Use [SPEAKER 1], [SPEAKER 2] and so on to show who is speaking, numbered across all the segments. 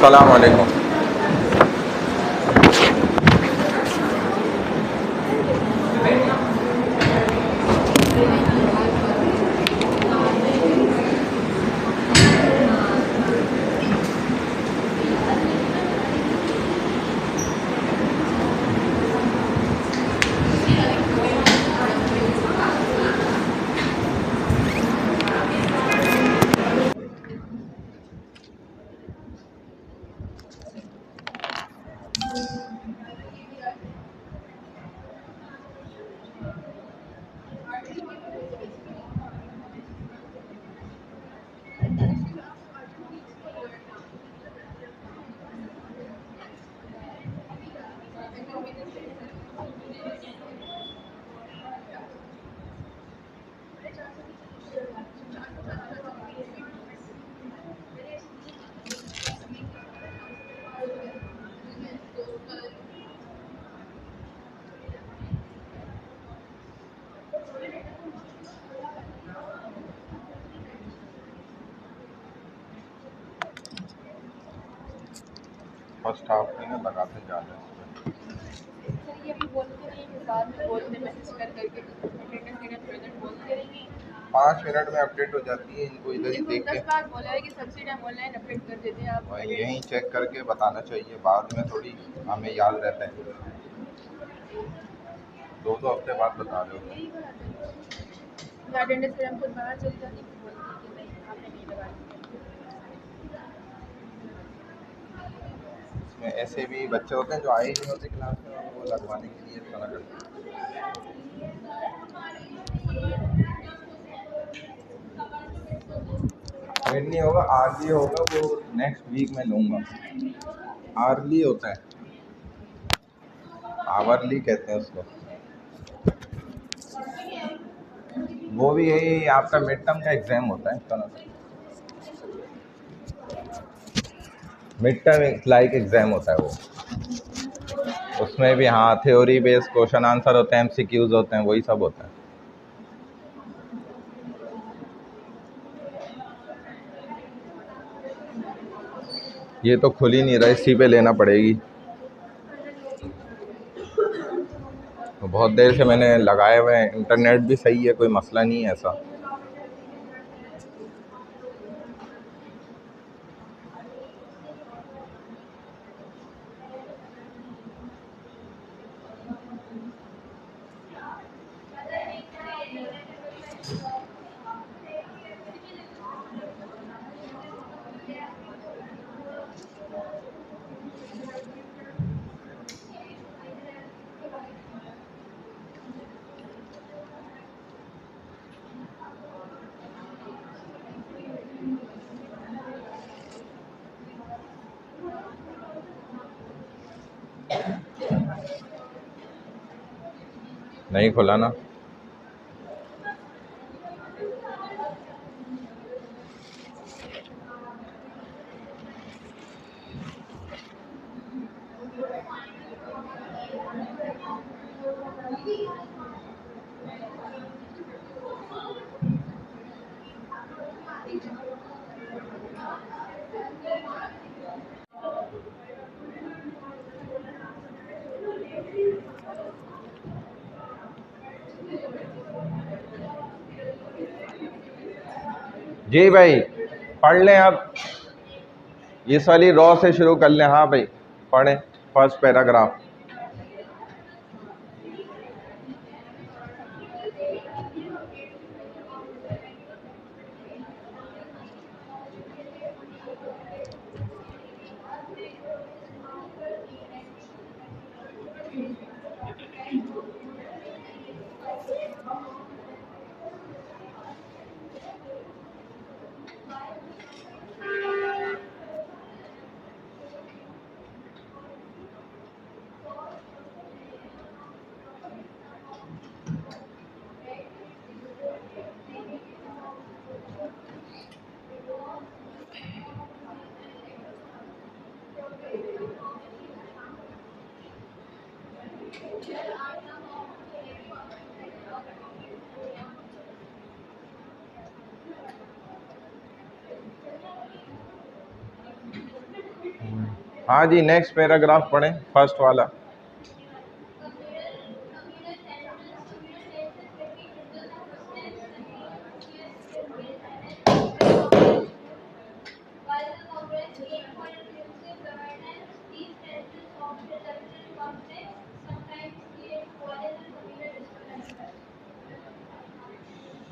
[SPEAKER 1] अस्सलाम वालेकुम। First half में ना लगाते जा रहे हैं।
[SPEAKER 2] सर ये अभी बोलते नहीं कि बाद में बोलते मैसेज कर करके अटेंडेंस अटेंडेंस प्रेजेंट बोलते रहेंगे।
[SPEAKER 1] 5 मिनट में अपडेट हो जाती है, इनको इधर ही
[SPEAKER 2] इनको
[SPEAKER 1] देख
[SPEAKER 2] 10
[SPEAKER 1] के
[SPEAKER 2] बार बोला है कि सबसे टाइम ऑनलाइन अपडेट कर देते हैं आप।
[SPEAKER 1] और यहीं चेक करके बताना चाहिए, बाद में थोड़ी हमें याद रहता है। 2 हफ्ते बाद बता रहे हो।
[SPEAKER 2] यही बात है, अटेंडेंस फिर हम खुद बाहर चली जाती फिर बोलती है कि नहीं आपने नहीं लगाई।
[SPEAKER 1] इसमें ऐसे भी बच्चे होते हैं जो आए ही नहीं होते क्लास में, और वो लगवाने के लिए इतना करते हैं। वेट नहीं होगा, आरली होगा, वो नेक्स्ट वीक में लूँगा। आरली होता है, आवरली कहते हैं उसको। वो भी यही आपका मिड टर्म का एग्ज़ाम होता है इसका नाम। मिड टर्म लाइक एग्ज़ाम होता है वो। उसमें भी हाँ थ्योरी बेस्ड क्वेश्चन आंसर होते हैं, एमसीक्यूज होते हैं, वही सब होता है। ये तो खुल ही नहीं रहा, इसी पे लेना पड़ेगी। तो बहुत देर से मैंने लगाए हुए हैं, इंटरनेट भी सही है, कोई मसला नहीं है ऐसा। नहीं खुला ना। जी भाई पढ़ लें अब, इस वाली रॉ से शुरू कर लें। हाँ भाई पढ़ें फर्स्ट पैराग्राफ। हाँ जी, नेक्स्ट पैराग्राफ पढ़ें, फर्स्ट वाला।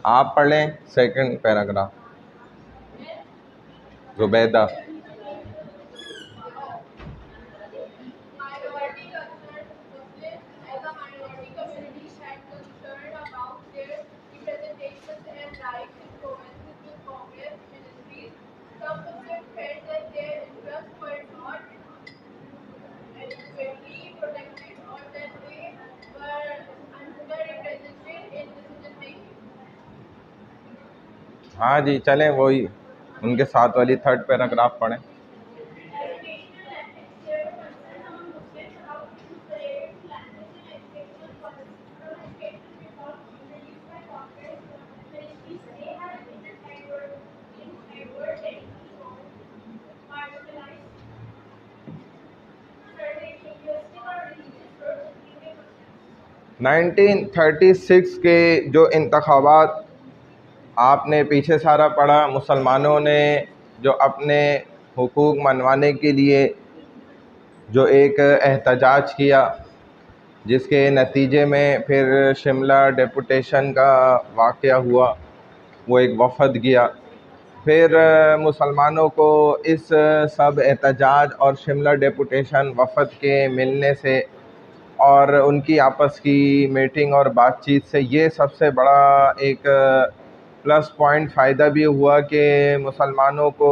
[SPEAKER 1] आप पढ़ लें second paragraph, Zubaida.
[SPEAKER 2] Minority concerned Muslims as a minority community had concern about their representations and rights influences with Congress ministries. Some Muslims felt that their interests were not adequately protected or that they were underrepresented in decision making.
[SPEAKER 1] हाँ जी, चलें वही उनके साथ वाली third paragraph पढ़ें।
[SPEAKER 2] Educational ethics shared concern among Muslims about issues related to language and educational policies. From educational reforms introduced by Congress ministries, they have inadvertently marginalized certain linguistic or religious groups, including Muslims.
[SPEAKER 1] 1936 के जो इंतखाबात आपने पीछे सारा पढ़ा, मुसलमानों ने जो अपने हुकूक मनवाने के लिए जो एक एहतजाज किया, जिसके नतीजे में फिर शिमला डेपुटेशन का वाक़या हुआ, वो एक वफ़द गया। फिर मुसलमानों को इस सब एहतजाज और शिमला डेपुटेशन वफ़द के मिलने से और उनकी आपस की मीटिंग और बातचीत से ये सबसे बड़ा एक प्लस पॉइंट फ़ायदा भी हुआ कि मुसलमानों को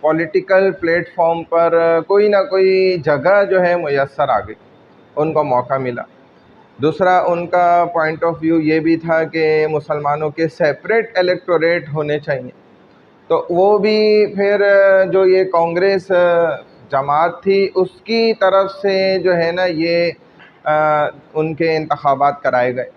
[SPEAKER 1] पॉलिटिकल प्लेटफॉर्म पर कोई ना कोई जगह जो है मुयस्सर आ गई, उनको मौका मिला। दूसरा उनका पॉइंट ऑफ व्यू ये भी था कि मुसलमानों के सेपरेट इलेक्टोरेट होने चाहिए। तो वो भी फिर जो ये कांग्रेस जमात थी उसकी तरफ से जो है ना ये उनके इंतखाबात कराए गए।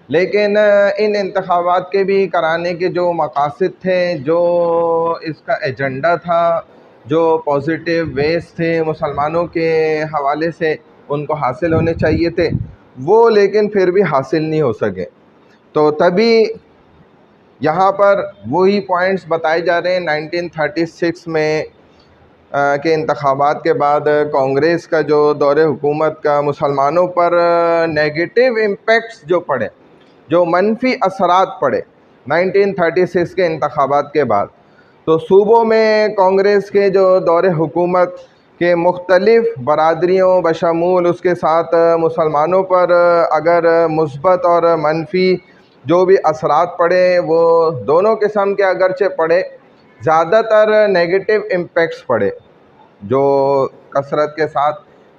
[SPEAKER 1] लेकिन इन इंतखाबात के भी कराने के जो मकासद थे, जो इसका एजेंडा था, जो पॉजिटिव वेज थे मुसलमानों के हवाले से उनको हासिल होने चाहिए थे, वो लेकिन फिर भी हासिल नहीं हो सके। तो तभी यहाँ पर वही पॉइंट्स बताए जा रहे हैं। 1936 में के इंतखाबात के बाद कांग्रेस का जो दौरे हुकूमत का मुसलमानों पर नेगेटिव इम्पेक्ट्स जो पड़े, जो मनफी असरात पड़े 1936 के इंतखाबात के बाद, तो सूबों में कांग्रेस के जो दौरे हुकूमत के मुख्तलिफ़ बरादरियों बशमूल उसके साथ मुसलमानों पर अगर मुस्बत और मनफी जो भी असरात पड़े, वो दोनों किस्म के अगरचे पड़े, ज़्यादातर नेगेटिव इम्पेक्ट्स पड़े। जो कसरत के साथ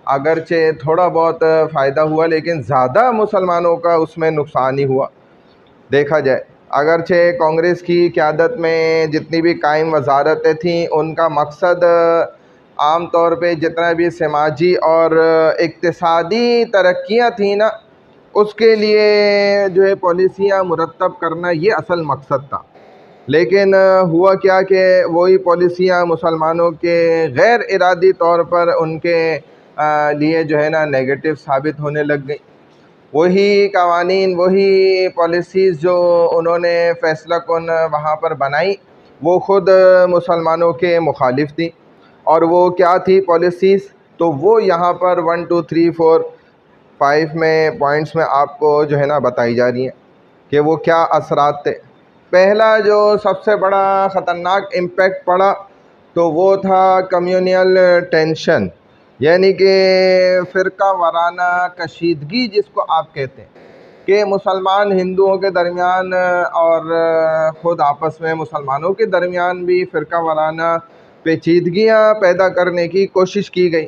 [SPEAKER 1] अगरचे थोड़ा बहुत फ़ायदा हुआ, लेकिन ज़्यादा मुसलमानों का उसमें नुकसान ही हुआ। देखा जाए, अगरचे कांग्रेस की क़यादत में जितनी भी कायम वजारतें थीं, उनका मकसद आम तौर पे जितना भी समाजी और इक़्तिसादी तरक्कियाँ थी ना, उसके लिए जो है पॉलिसियाँ मुरतब करना, ये असल मकसद था। लेकिन हुआ क्या कि वही पॉलिसियाँ मुसलमानों के गैर इरादी तौर पर उनके लिए जो है ना नेगेटिव साबित होने लग गई। वही कवानीन, वही पॉलिसीज़ जो उन्होंने फ़ैसला कुन वहाँ पर बनाई, वो ख़ुद मुसलमानों के मुखालिफ थी। और वो क्या थी पॉलिसीज़, तो वो यहाँ पर 1 2 3 4 5 में पॉइंट्स में आपको जो है ना बताई जा रही हैं कि वो क्या असरात थे। पहला जो सबसे बड़ा ख़तरनाक इम्पेक्ट पड़ा, तो वो था कम्युनल टेंशन, यानी कि फ़िरका वाराना कशीदगी जिसको आप कहते हैं, कि मुसलमान हिंदुओं के दरमियान और ख़ुद आपस में मुसलमानों के दरमियान भी फ़िरका वाराना पेचीदगियाँ पैदा करने की कोशिश की गई।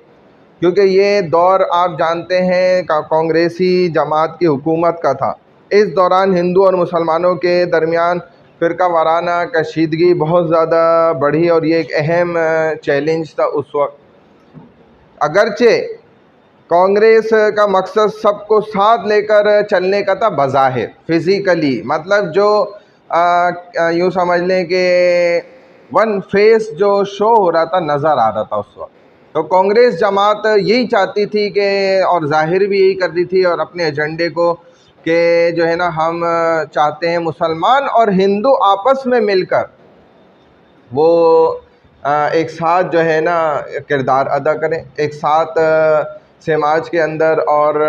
[SPEAKER 1] क्योंकि ये दौर आप जानते हैं कांग्रेसी जमात की हुकूमत का था। इस दौरान हिंदू और मुसलमानों के दरमियान फ़िरका वाराना कशीदगी बहुत ज़्यादा बढ़ी और ये एक अहम चैलेंज था उस वक्त। अगरचे कांग्रेस का मकसद सबको साथ लेकर चलने का था बज़ाहिर फ़िज़िकली, मतलब जो यूँ समझ लें कि वन फेस जो शो हो रहा था, नज़र आ रहा था उस वक्त, तो कांग्रेस जमात यही चाहती थी कि, और ज़ाहिर भी यही कर रही थी और अपने एजेंडे को, कि जो है ना हम चाहते हैं मुसलमान और हिंदू आपस में मिलकर वो एक साथ जो है ना किरदार अदा करें, एक साथ समाज के अंदर और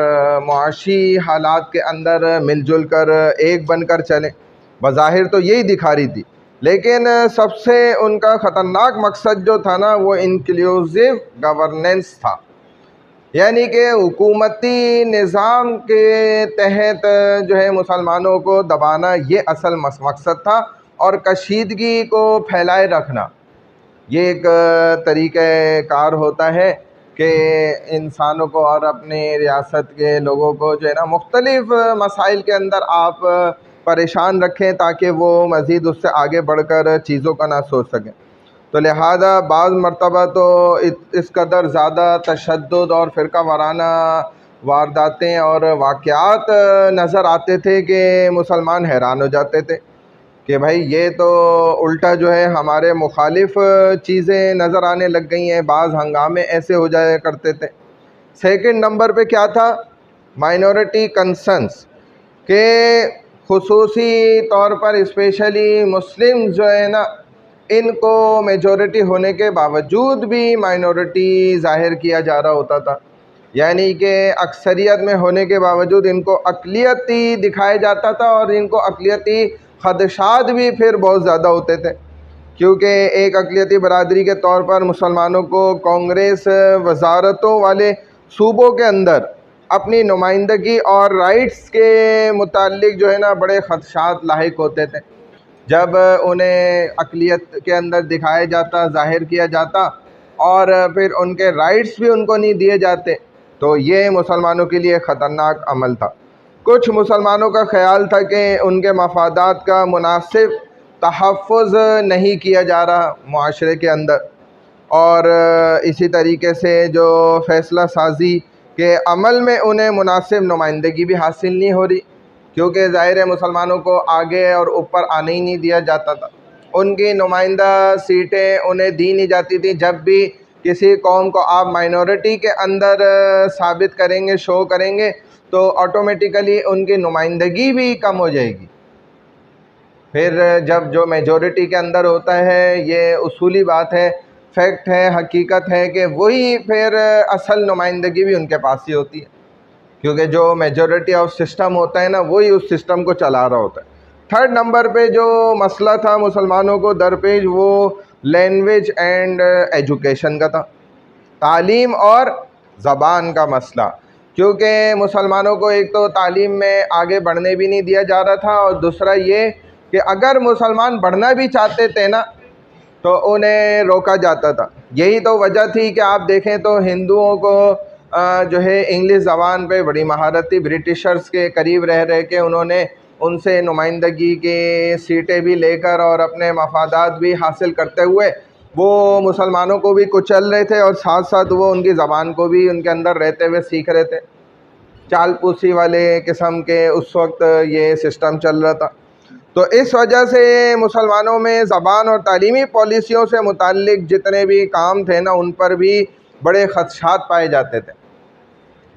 [SPEAKER 1] मुआशी हालात के अंदर मिलजुल कर एक बनकर चलें। बज़ाहिर तो यही दिखा रही थी, लेकिन सबसे उनका ख़तरनाक मकसद जो था ना वो इंक्लूसिव गवर्नेंस था, यानी कि हुकूमती निज़ाम के तहत जो है मुसलमानों को दबाना, ये असल मकसद था। और कशीदगी को फैलाए रखना ये एक तरीक़ाकार होता है कि इंसानों को और अपनी रियासत के लोगों को जो है ना मुख्तलिफ़ मसाइल के अंदर आप परेशान रखें ताकि वो मज़ीद उससे आगे बढ़कर चीज़ों का ना सोच सकें। तो लिहाजा बाज़ मरतबा तो इस कदर ज़्यादा तशद्दुद और फ़िरका वाराना वारदातें और वाक़यात नज़र आते थे कि मुसलमान हैरान हो जाते थे कि भाई ये तो उल्टा जो है हमारे मुखालिफ चीज़ें नज़र आने लग गई हैं। बाज़ हंगामे ऐसे हो जाया करते थे। सेकंड नंबर पे क्या था, माइनॉरिटी कंसर्न्स के खुसूसी तौर पर स्पेशली मुस्लिम जो है ना, इनको मेजॉरिटी होने के बावजूद भी माइनॉरिटी ज़ाहिर किया जा रहा होता था, यानी कि अक्सरियत में होने के बावजूद इनको अक़लियती दिखाया जाता था और इनको अक़लियती ख़दशात भी फिर बहुत ज़्यादा होते थे, क्योंकि एक अक़लियती बरादरी के तौर पर मुसलमानों को कांग्रेस वज़ारतों वाले सूबों के अंदर अपनी नुमाइंदगी और राइट्स के मुताल्लिक जो है ना बड़े ख़दशात लाहिक होते थे। जब उन्हें अक़लियत के अंदर दिखाया जाता, ज़ाहिर किया जाता और फिर उनके राइट्स भी उनको नहीं दिए जाते, तो ये मुसलमानों के लिए ख़तरनाक अमल था। कुछ मुसलमानों का ख़याल था कि उनके मफादात का मुनासिब तहफ़्फ़ुज़ नहीं किया जा रहा मुआशरे के अंदर, और इसी तरीके से जो फ़ैसला साजी के अमल में उन्हें मुनासिब नुमाइंदगी भी हासिल नहीं हो रही, क्योंकि ज़ाहिर है मुसलमानों को आगे और ऊपर आने ही नहीं दिया जाता था। उनकी नुमाइंदा सीटें उन्हें दी नहीं जाती थी। जब भी किसी कौम को आप माइनॉरिटी के अंदर साबित करेंगे, शो करेंगे, तो ऑटोमेटिकली उनकी नुमाइंदगी भी कम हो जाएगी। फिर जब जो मेजॉरिटी के अंदर होता है, ये उसूली बात है, फैक्ट है, हकीकत है कि वही फिर असल नुमाइंदगी भी उनके पास ही होती है, क्योंकि जो मेजॉरिटी ऑफ सिस्टम होता है ना, वही उस सिस्टम को चला रहा होता है। थर्ड नंबर पे जो मसला था मुसलमानों को दरपेश, वो लैंग्वेज एंड एजुकेशन का था, तालीम और ज़बान का मसला, क्योंकि मुसलमानों को एक तो तालीम में आगे बढ़ने भी नहीं दिया जा रहा था, और दूसरा ये कि अगर मुसलमान बढ़ना भी चाहते थे ना, तो उन्हें रोका जाता था। यही तो वजह थी कि आप देखें तो हिंदुओं को जो है इंग्लिश ज़बान पे बड़ी महारत थी। ब्रिटिशर्स के करीब रह रह के उन्होंने उनसे नुमाइंदगी की सीटें भी लेकर और अपने मफादात भी हासिल करते हुए वो मुसलमानों को भी कुचल रहे थे, और साथ साथ वो उनकी ज़बान को भी उनके अंदर रहते हुए सीख रहे थे। चालपूसी वाले किस्म के उस वक्त ये सिस्टम चल रहा था। तो इस वजह से मुसलमानों में ज़बान और तालीमी पॉलिसियों से मुताल्लिक जितने भी काम थे ना, उन पर भी बड़े ख़दशात पाए जाते थे।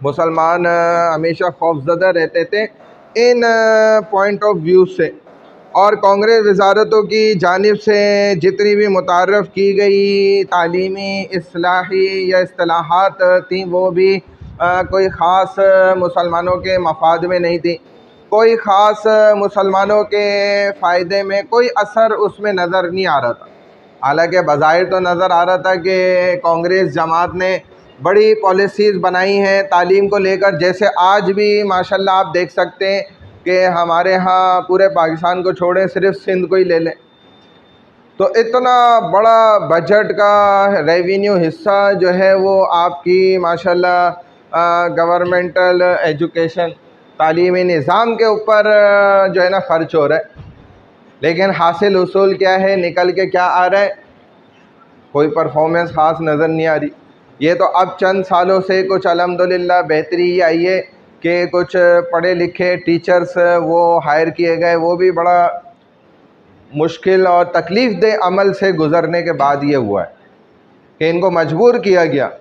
[SPEAKER 1] मुसलमान हमेशा खौफज़दा रहते थे इन पॉइंट ऑफ व्यू से, और कांग्रेस वज़ारतों की जानिब से जितनी भी मुतारफ़ की गई तालीमी इस्लाही या इस्तिलाहात थी, वो भी कोई ख़ास मुसलमानों के मफाद में नहीं थी, कोई ख़ास मुसलमानों के फ़ायदे में कोई असर उसमें नज़र नहीं आ रहा था। हालांकि बज़ाहिर तो नज़र आ रहा था कि कांग्रेस जमात ने बड़ी पॉलिसीज़ बनाई हैं तालीम को लेकर, जैसे आज भी माशाल्लाह आप देख सकते हैं कि हमारे यहाँ पूरे पाकिस्तान को छोड़ें, सिर्फ सिंध को ही ले लें तो इतना बड़ा बजट का रेवेन्यू हिस्सा जो है वो आपकी माशाल्लाह गवर्नमेंटल एजुकेशन तालीमी निज़ाम के ऊपर जो है ना ख़र्च हो रहा है। लेकिन हासिल उसूल क्या है, निकल के क्या आ रहा है, कोई परफॉर्मेंस ख़ास नज़र नहीं आ रही। ये तो अब चंद सालों से कुछ अल्हम्दुलिल्लाह बेहतरी ये आई है कि कुछ पढ़े लिखे टीचर्स वो हायर किए गए, वो भी बड़ा मुश्किल और तकलीफ़ दे अमल से गुज़रने के बाद ये हुआ है। कि इनको मजबूर किया गया,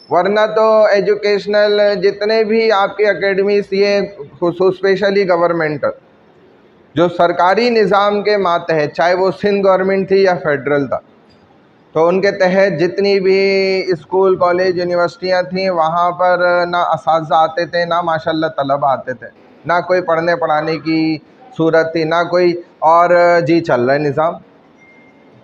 [SPEAKER 1] वरना तो एजुकेशनल जितने भी आपके एकेडमीज ये स्पेशली गवर्नमेंट जो सरकारी निज़ाम के मातहत, चाहे वो सिंध गवर्नमेंट थी या फेडरल था, तो उनके तहत जितनी भी स्कूल कॉलेज यूनिवर्सिटियाँ थीं वहाँ पर ना असातिज़ा आते थे, ना माशाल्लाह तलबा आते थे, ना कोई पढ़ने पढ़ाने की सूरत थी, ना कोई, और जी चल रहा है निज़ाम।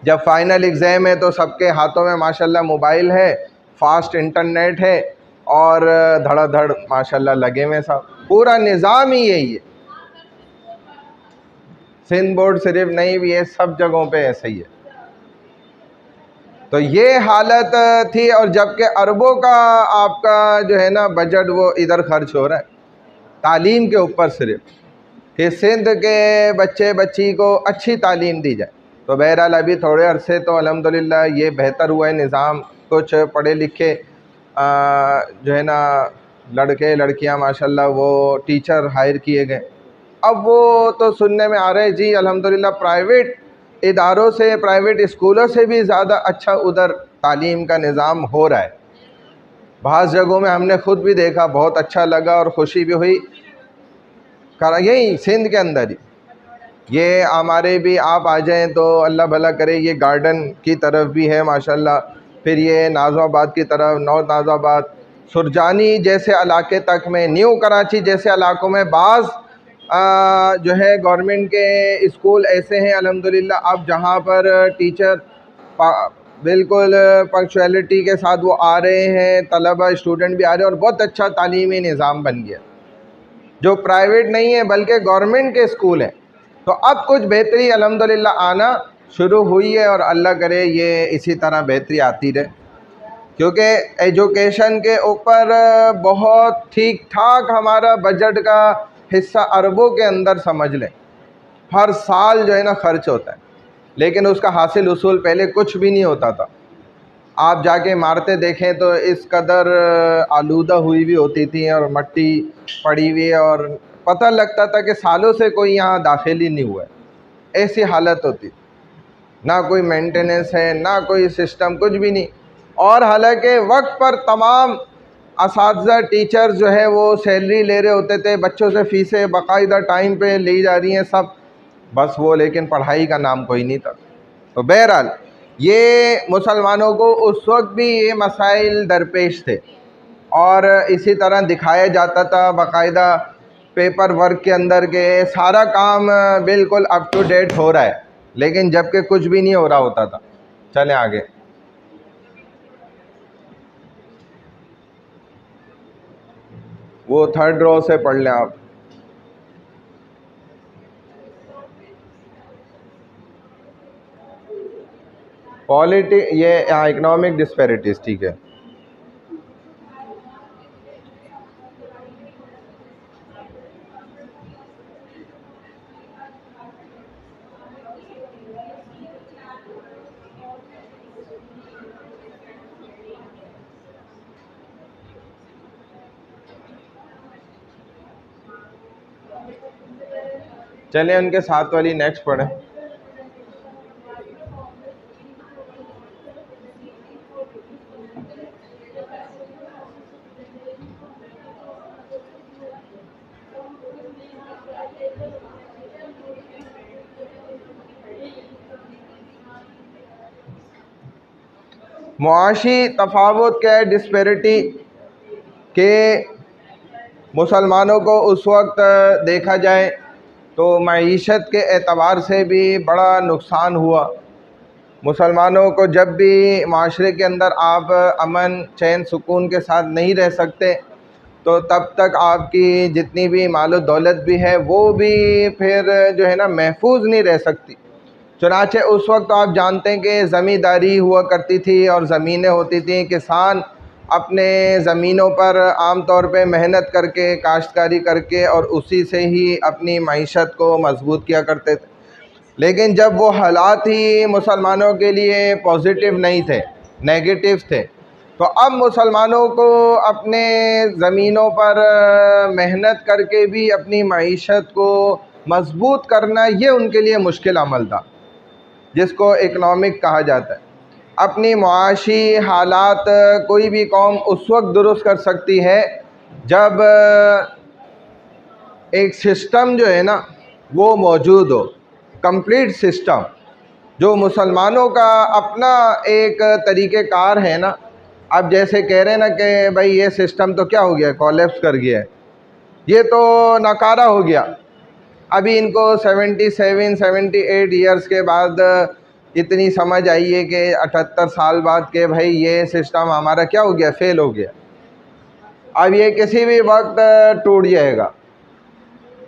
[SPEAKER 1] जब फाइनल एग्ज़ाम है तो सबके हाथों में माशाल्लाह मोबाइल है, फास्ट इंटरनेट है और धड़ाधड़ माशाल्लाह लगे हुए सब, पूरा निज़ाम ही यही है। सिंध बोर्ड सिर्फ नहीं भी है, सब जगहों पे ऐसे ही है। तो ये हालत थी, और जबकि अरबों का आपका जो है ना बजट वो इधर खर्च हो रहा है तालीम के ऊपर, सिर्फ कि सिंध के बच्चे बच्ची को अच्छी तालीम दी जाए। तो बहरहाल अभी थोड़े अरसे तो अल्हम्दुलिल्लाह ये बेहतर हुआ है निज़ाम, कुछ पढ़े लिखे जो है ना लड़के लड़कियां माशाल्लाह वो टीचर हायर किए गए। अब वो तो सुनने में आ रहा है जी अल्हम्दुलिल्लाह प्राइवेट इदारों से, प्राइवेट स्कूलों से भी ज़्यादा अच्छा उधर तालीम का निज़ाम हो रहा है। बाज़ जगहों में हमने ख़ुद भी देखा, बहुत अच्छा लगा और ख़ुशी भी हुई। यही सिंध के अंदर ही ये हमारे भी आप आ जाएं तो अल्लाह भला करे, ये गार्डन की तरफ भी है माशाल्लाह, फिर ये नाज़िमाबाद की तरफ, नौ नाज़िमाबाद, सुरजानी जैसे इलाके तक में, न्यू कराची जैसे इलाकों में बाज़ जो है गवर्नमेंट के स्कूल ऐसे हैं अल्हम्दुलिल्लाह अब जहाँ पर टीचर बिल्कुल पंक्चुअलिटी के साथ वो आ रहे हैं, तलबा स्टूडेंट भी आ रहे हैं और बहुत अच्छा तालीमी निज़ाम बन गया, जो प्राइवेट नहीं है बल्कि गवर्नमेंट के स्कूल हैं। तो अब कुछ बेहतरी अल्हम्दुलिल्लाह आना शुरू हुई है और अल्लाह करे ये इसी तरह बेहतरी आती रहे, क्योंकि एजुकेशन के ऊपर बहुत ठीक ठाक हमारा बजट का हिस्सा अरबों के अंदर समझ लें हर साल जो है ना खर्च होता है, लेकिन उसका हासिल उसूल पहले कुछ भी नहीं होता था। आप जाके इमारतें देखें तो इस कदर आलूदा हुई भी होती थी और मट्टी पड़ी हुई है और पता लगता था कि सालों से कोई यहाँ दाखिल ही नहीं हुआ है, ऐसी हालत होती, ना कोई मेंटेनेंस है ना कोई सिस्टम, कुछ भी नहीं। और हालांकि वक्त पर तमाम असातिज़ा टीचर जो है वो सैलरी ले रहे होते थे, बच्चों से फ़ीसें बाकायदा टाइम पे ली जा रही हैं सब, बस वो लेकिन पढ़ाई का नाम कोई नहीं था। तो बहरहाल ये मुसलमानों को उस वक्त भी ये मसाइल दरपेश थे और इसी तरह दिखाया जाता था बाकायदा पेपर वर्क के अंदर के सारा काम बिल्कुल अप टू डेट हो रहा है, लेकिन जबकि कुछ भी नहीं हो रहा होता था। चलें आगे। वो थर्ड रो से पढ़ लें आप। ये इकोनॉमिक डिस्पैरिटीज़, ठीक है। चलें उनके साथ वाली नेक्स्ट पढ़ें। मुआशी तफावत क्या है, डिस्पैरिटी के मुसलमानों को उस वक्त देखा जाए तो मईशत के एतबार से भी बड़ा नुकसान हुआ। मुसलमानों को जब भी माशरे के अंदर आप अमन चैन सुकून के साथ नहीं रह सकते तो तब तक आपकी जितनी भी मालो दौलत भी है वो भी फिर जो है ना महफूज नहीं रह सकती। चुनाचे उस वक्त आप जानते हैं कि ज़मींदारी हुआ करती थी और ज़मीनें होती थी, किसान अपने ज़मीनों पर आम तौर पे मेहनत करके काश्तकारी करके और उसी से ही अपनी मईशत को मजबूत किया करते थे। लेकिन जब वो हालात ही मुसलमानों के लिए पॉजिटिव नहीं थे, नेगेटिव थे, तो अब मुसलमानों को अपने ज़मीनों पर मेहनत करके भी अपनी मईशत को मजबूत करना ये उनके लिए मुश्किल अमल था, जिसको इकनॉमिक कहा जाता है। अपनी मुआशी हालात कोई भी कौम उस वक्त दुरुस्त कर सकती है जब एक सिस्टम जो है ना वो मौजूद हो, कंप्लीट सिस्टम। जो मुसलमानों का अपना एक तरीक़ेकार है ना, अब जैसे कह रहे हैं ना कि भाई ये सिस्टम तो क्या हो गया, कोलैप्स कर गया है, ये तो नकारा हो गया। अभी इनको 77-78 ईयर्स के बाद इतनी समझ आई है कि 78 साल बाद के भाई ये सिस्टम हमारा क्या हो गया, फेल हो गया, अब ये किसी भी वक्त टूट जाएगा।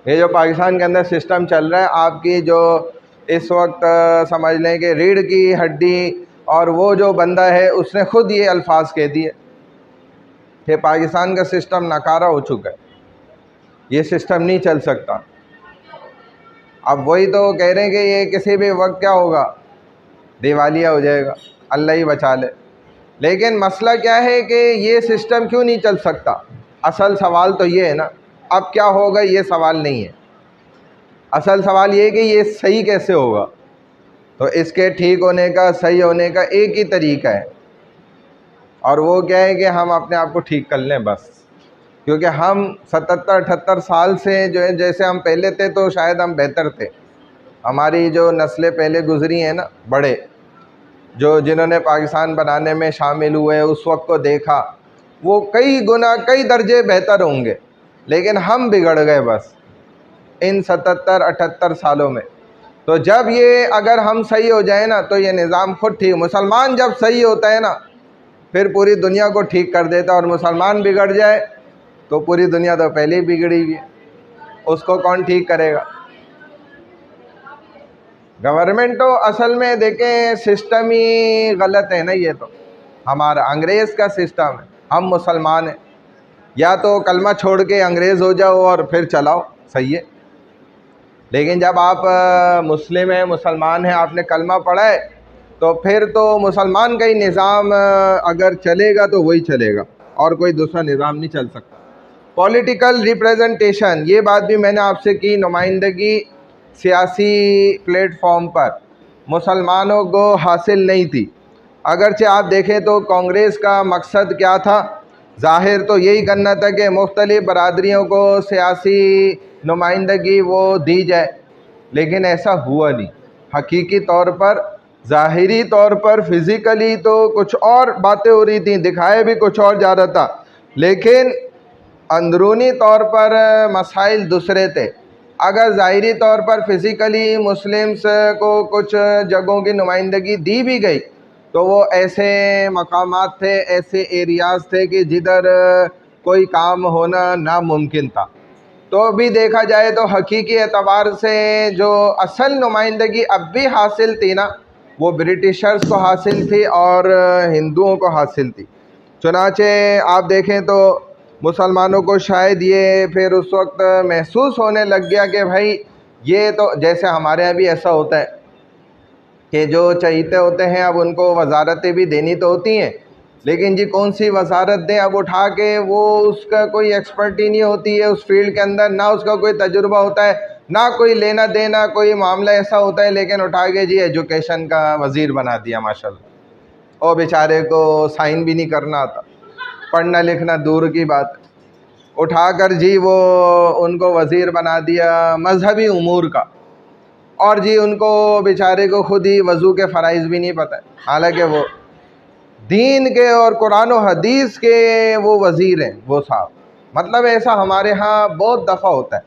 [SPEAKER 1] ये जो पाकिस्तान के अंदर सिस्टम चल रहा है, आपकी जो इस वक्त समझ लें कि रीढ़ की हड्डी, और वो जो बंदा है उसने ख़ुद ये अल्फाज कह दिए कि पाकिस्तान का सिस्टम नकारा हो चुका है, ये सिस्टम नहीं चल सकता। अब वही तो कह रहे हैं कि ये किसी भी वक्त क्या होगा, दिवालिया हो जाएगा, अल्लाह ही बचा ले। लेकिन मसला क्या है कि ये सिस्टम क्यों नहीं चल सकता? असल सवाल तो ये है ना, अब क्या होगा ये सवाल नहीं है, असल सवाल ये है कि ये सही कैसे होगा। तो इसके ठीक होने का, सही होने का एक ही तरीका है, और वो क्या है कि हम अपने आप को ठीक कर लें बस। क्योंकि हम 77-78 साल से जो है, जैसे हम पहले थे तो शायद हम बेहतर थे। हमारी जो नस्लें पहले गुज़री हैं ना, बड़े जो जिन्होंने पाकिस्तान बनाने में शामिल हुए, उस वक्त को देखा, वो कई गुना कई दर्जे बेहतर होंगे। लेकिन हम बिगड़ गए बस इन 77-78 सालों में। तो जब ये अगर हम सही हो जाए ना तो ये निज़ाम खुद ठीक, मुसलमान जब सही होता है ना फिर पूरी दुनिया को ठीक कर देता, और मुसलमान बिगड़ जाए तो पूरी दुनिया तो पहले ही बिगड़ी हुई है, उसको कौन ठीक करेगा? गवर्नमेंट तो असल में देखें सिस्टम ही गलत है ना, ये तो हमारा अंग्रेज़ का सिस्टम है, हम मुसलमान हैं, या तो कलमा छोड़ के अंग्रेज़ हो जाओ और फिर चलाओ, सही है। लेकिन जब आप मुस्लिम हैं, मुसलमान हैं, आपने कलमा पढ़ा है, तो फिर तो मुसलमान का ही निज़ाम अगर चलेगा तो वही चलेगा, और कोई दूसरा निज़ाम नहीं चल सकता। पॉलिटिकल रिप्रेजेंटेशन, ये बात भी मैंने आपसे की, नुमाइंदगी सियासी प्लेटफॉर्म पर मुसलमानों को हासिल नहीं थी। अगरचे आप देखें तो कांग्रेस का मकसद क्या था, ज़ाहिर तो यही करना था कि मुख्तलिफ़ बरादरियों को सियासी नुमाइंदगी वो दी जाए, लेकिन ऐसा हुआ नहीं। हकीकी तौर पर, ज़ाहिरी तौर पर, फ़िज़िकली तो कुछ और बातें हो रही थी, दिखाया भी कुछ और जा रहा था, लेकिन अंदरूनी तौर पर मसाइल दूसरे थे। अगर ज़ाहिरी तौर पर फ़िज़िकली मुस्लिम्स को कुछ जगहों की नुमाइंदगी दी भी गई, तो वो ऐसे मकामात थे, ऐसे एरियाज़ थे कि जिधर कोई काम होना नामुमकिन था। तो भी देखा जाए तो हकीकी एतबार से जो असल नुमाइंदगी अब भी हासिल थी ना, वो ब्रिटिशर्स को हासिल थी और हिंदुओं को हासिल थी। चुनाचे आप देखें तो मुसलमानों को शायद ये फिर उस वक्त महसूस होने लग गया कि भाई ये तो, जैसे हमारे यहाँ भी ऐसा होता है कि जो चहीते होते हैं अब उनको वजारतें भी देनी तो होती हैं, लेकिन जी कौन सी वजारत दें, अब उठा के वो उसका कोई एक्सपर्ट ही नहीं होती है उस फील्ड के अंदर, ना उसका कोई तजुर्बा होता है, ना कोई लेना देना, कोई मामला ऐसा होता है, लेकिन उठा के जी एजुकेशन का वज़ीर बना दिया माशाल्लाह। और बेचारे को साइन भी नहीं करना आता, पढ़ना लिखना दूर की बात, उठाकर जी वो उनको वज़ीर बना दिया मजहबी उमूर का, और जी उनको बेचारे को खुद ही वज़ू के फ़राइज़ भी नहीं पता है, हालांकि वो दीन के और कुरान और हदीस के वो वज़ीर हैं वो साहब। मतलब ऐसा हमारे यहाँ बहुत दफ़ा होता है।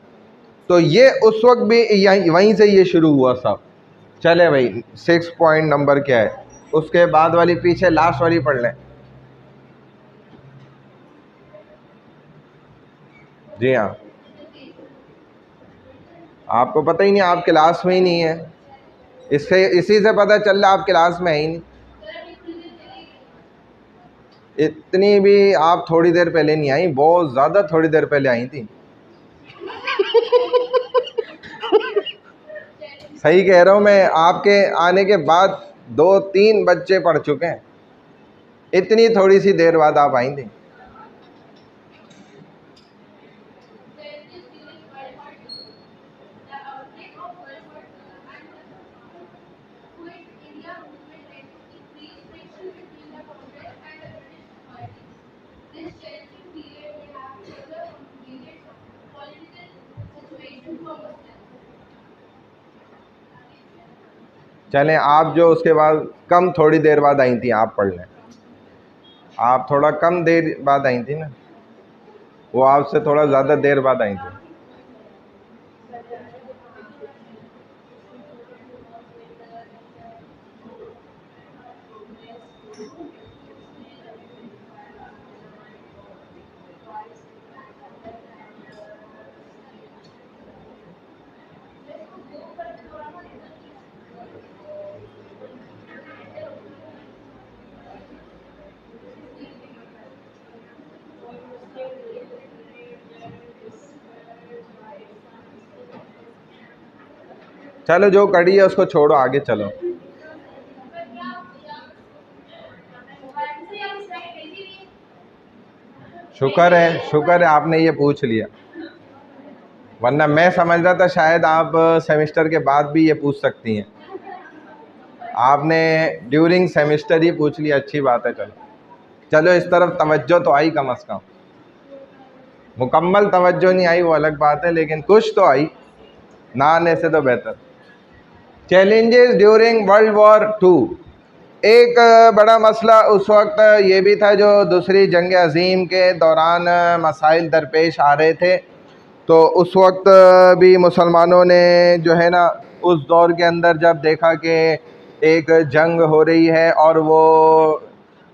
[SPEAKER 1] तो ये उस वक्त भी यहीं वहीं से ये शुरू हुआ साहब। चले भाई 6 पॉइंट नंबर क्या है, उसके बाद वाली पीछे लास्ट वाली पढ़ लें। जी हाँ, आपको पता ही नहीं, आप क्लास में ही नहीं है, इससे इसी से पता चल रहा आप क्लास में है ही नहीं। इतनी भी आप थोड़ी देर पहले नहीं आई, बहुत ज़्यादा थोड़ी देर पहले आई थी। सही कह रहा हूँ मैं, आपके आने के बाद 2-3 बच्चे पढ़ चुके हैं, इतनी थोड़ी सी देर बाद आप आई थी। चलें, आप जो उसके बाद कम थोड़ी देर बाद आई थी, आप पढ़ लें। आप थोड़ा कम देर बाद आई थी ना, वो आपसे थोड़ा ज़्यादा देर बाद आई थी। चलो, जो कड़ी है उसको छोड़ो, आगे चलो। शुक्र है आपने ये पूछ लिया, वरना मैं समझ रहा था शायद आप सेमेस्टर के बाद भी ये पूछ सकती हैं। आपने ड्यूरिंग सेमेस्टर ही पूछ लिया, अच्छी बात है। चलो चलो, इस तरफ तवज्जो तो आई कम अज़ कम। मुकम्मल तवज्जो नहीं आई वो अलग बात है, लेकिन कुछ तो आई, ना आने से तो बेहतर। Challenges during world war 2। एक बड़ा मसला उस वक्त ये भी था, जो दूसरी जंग अज़ीम के दौरान मसाइल दरपेश आ रहे थे। तो उस वक्त भी मुसलमानों ने जो है ना, उस दौर के अंदर जब देखा कि एक जंग हो रही है और वो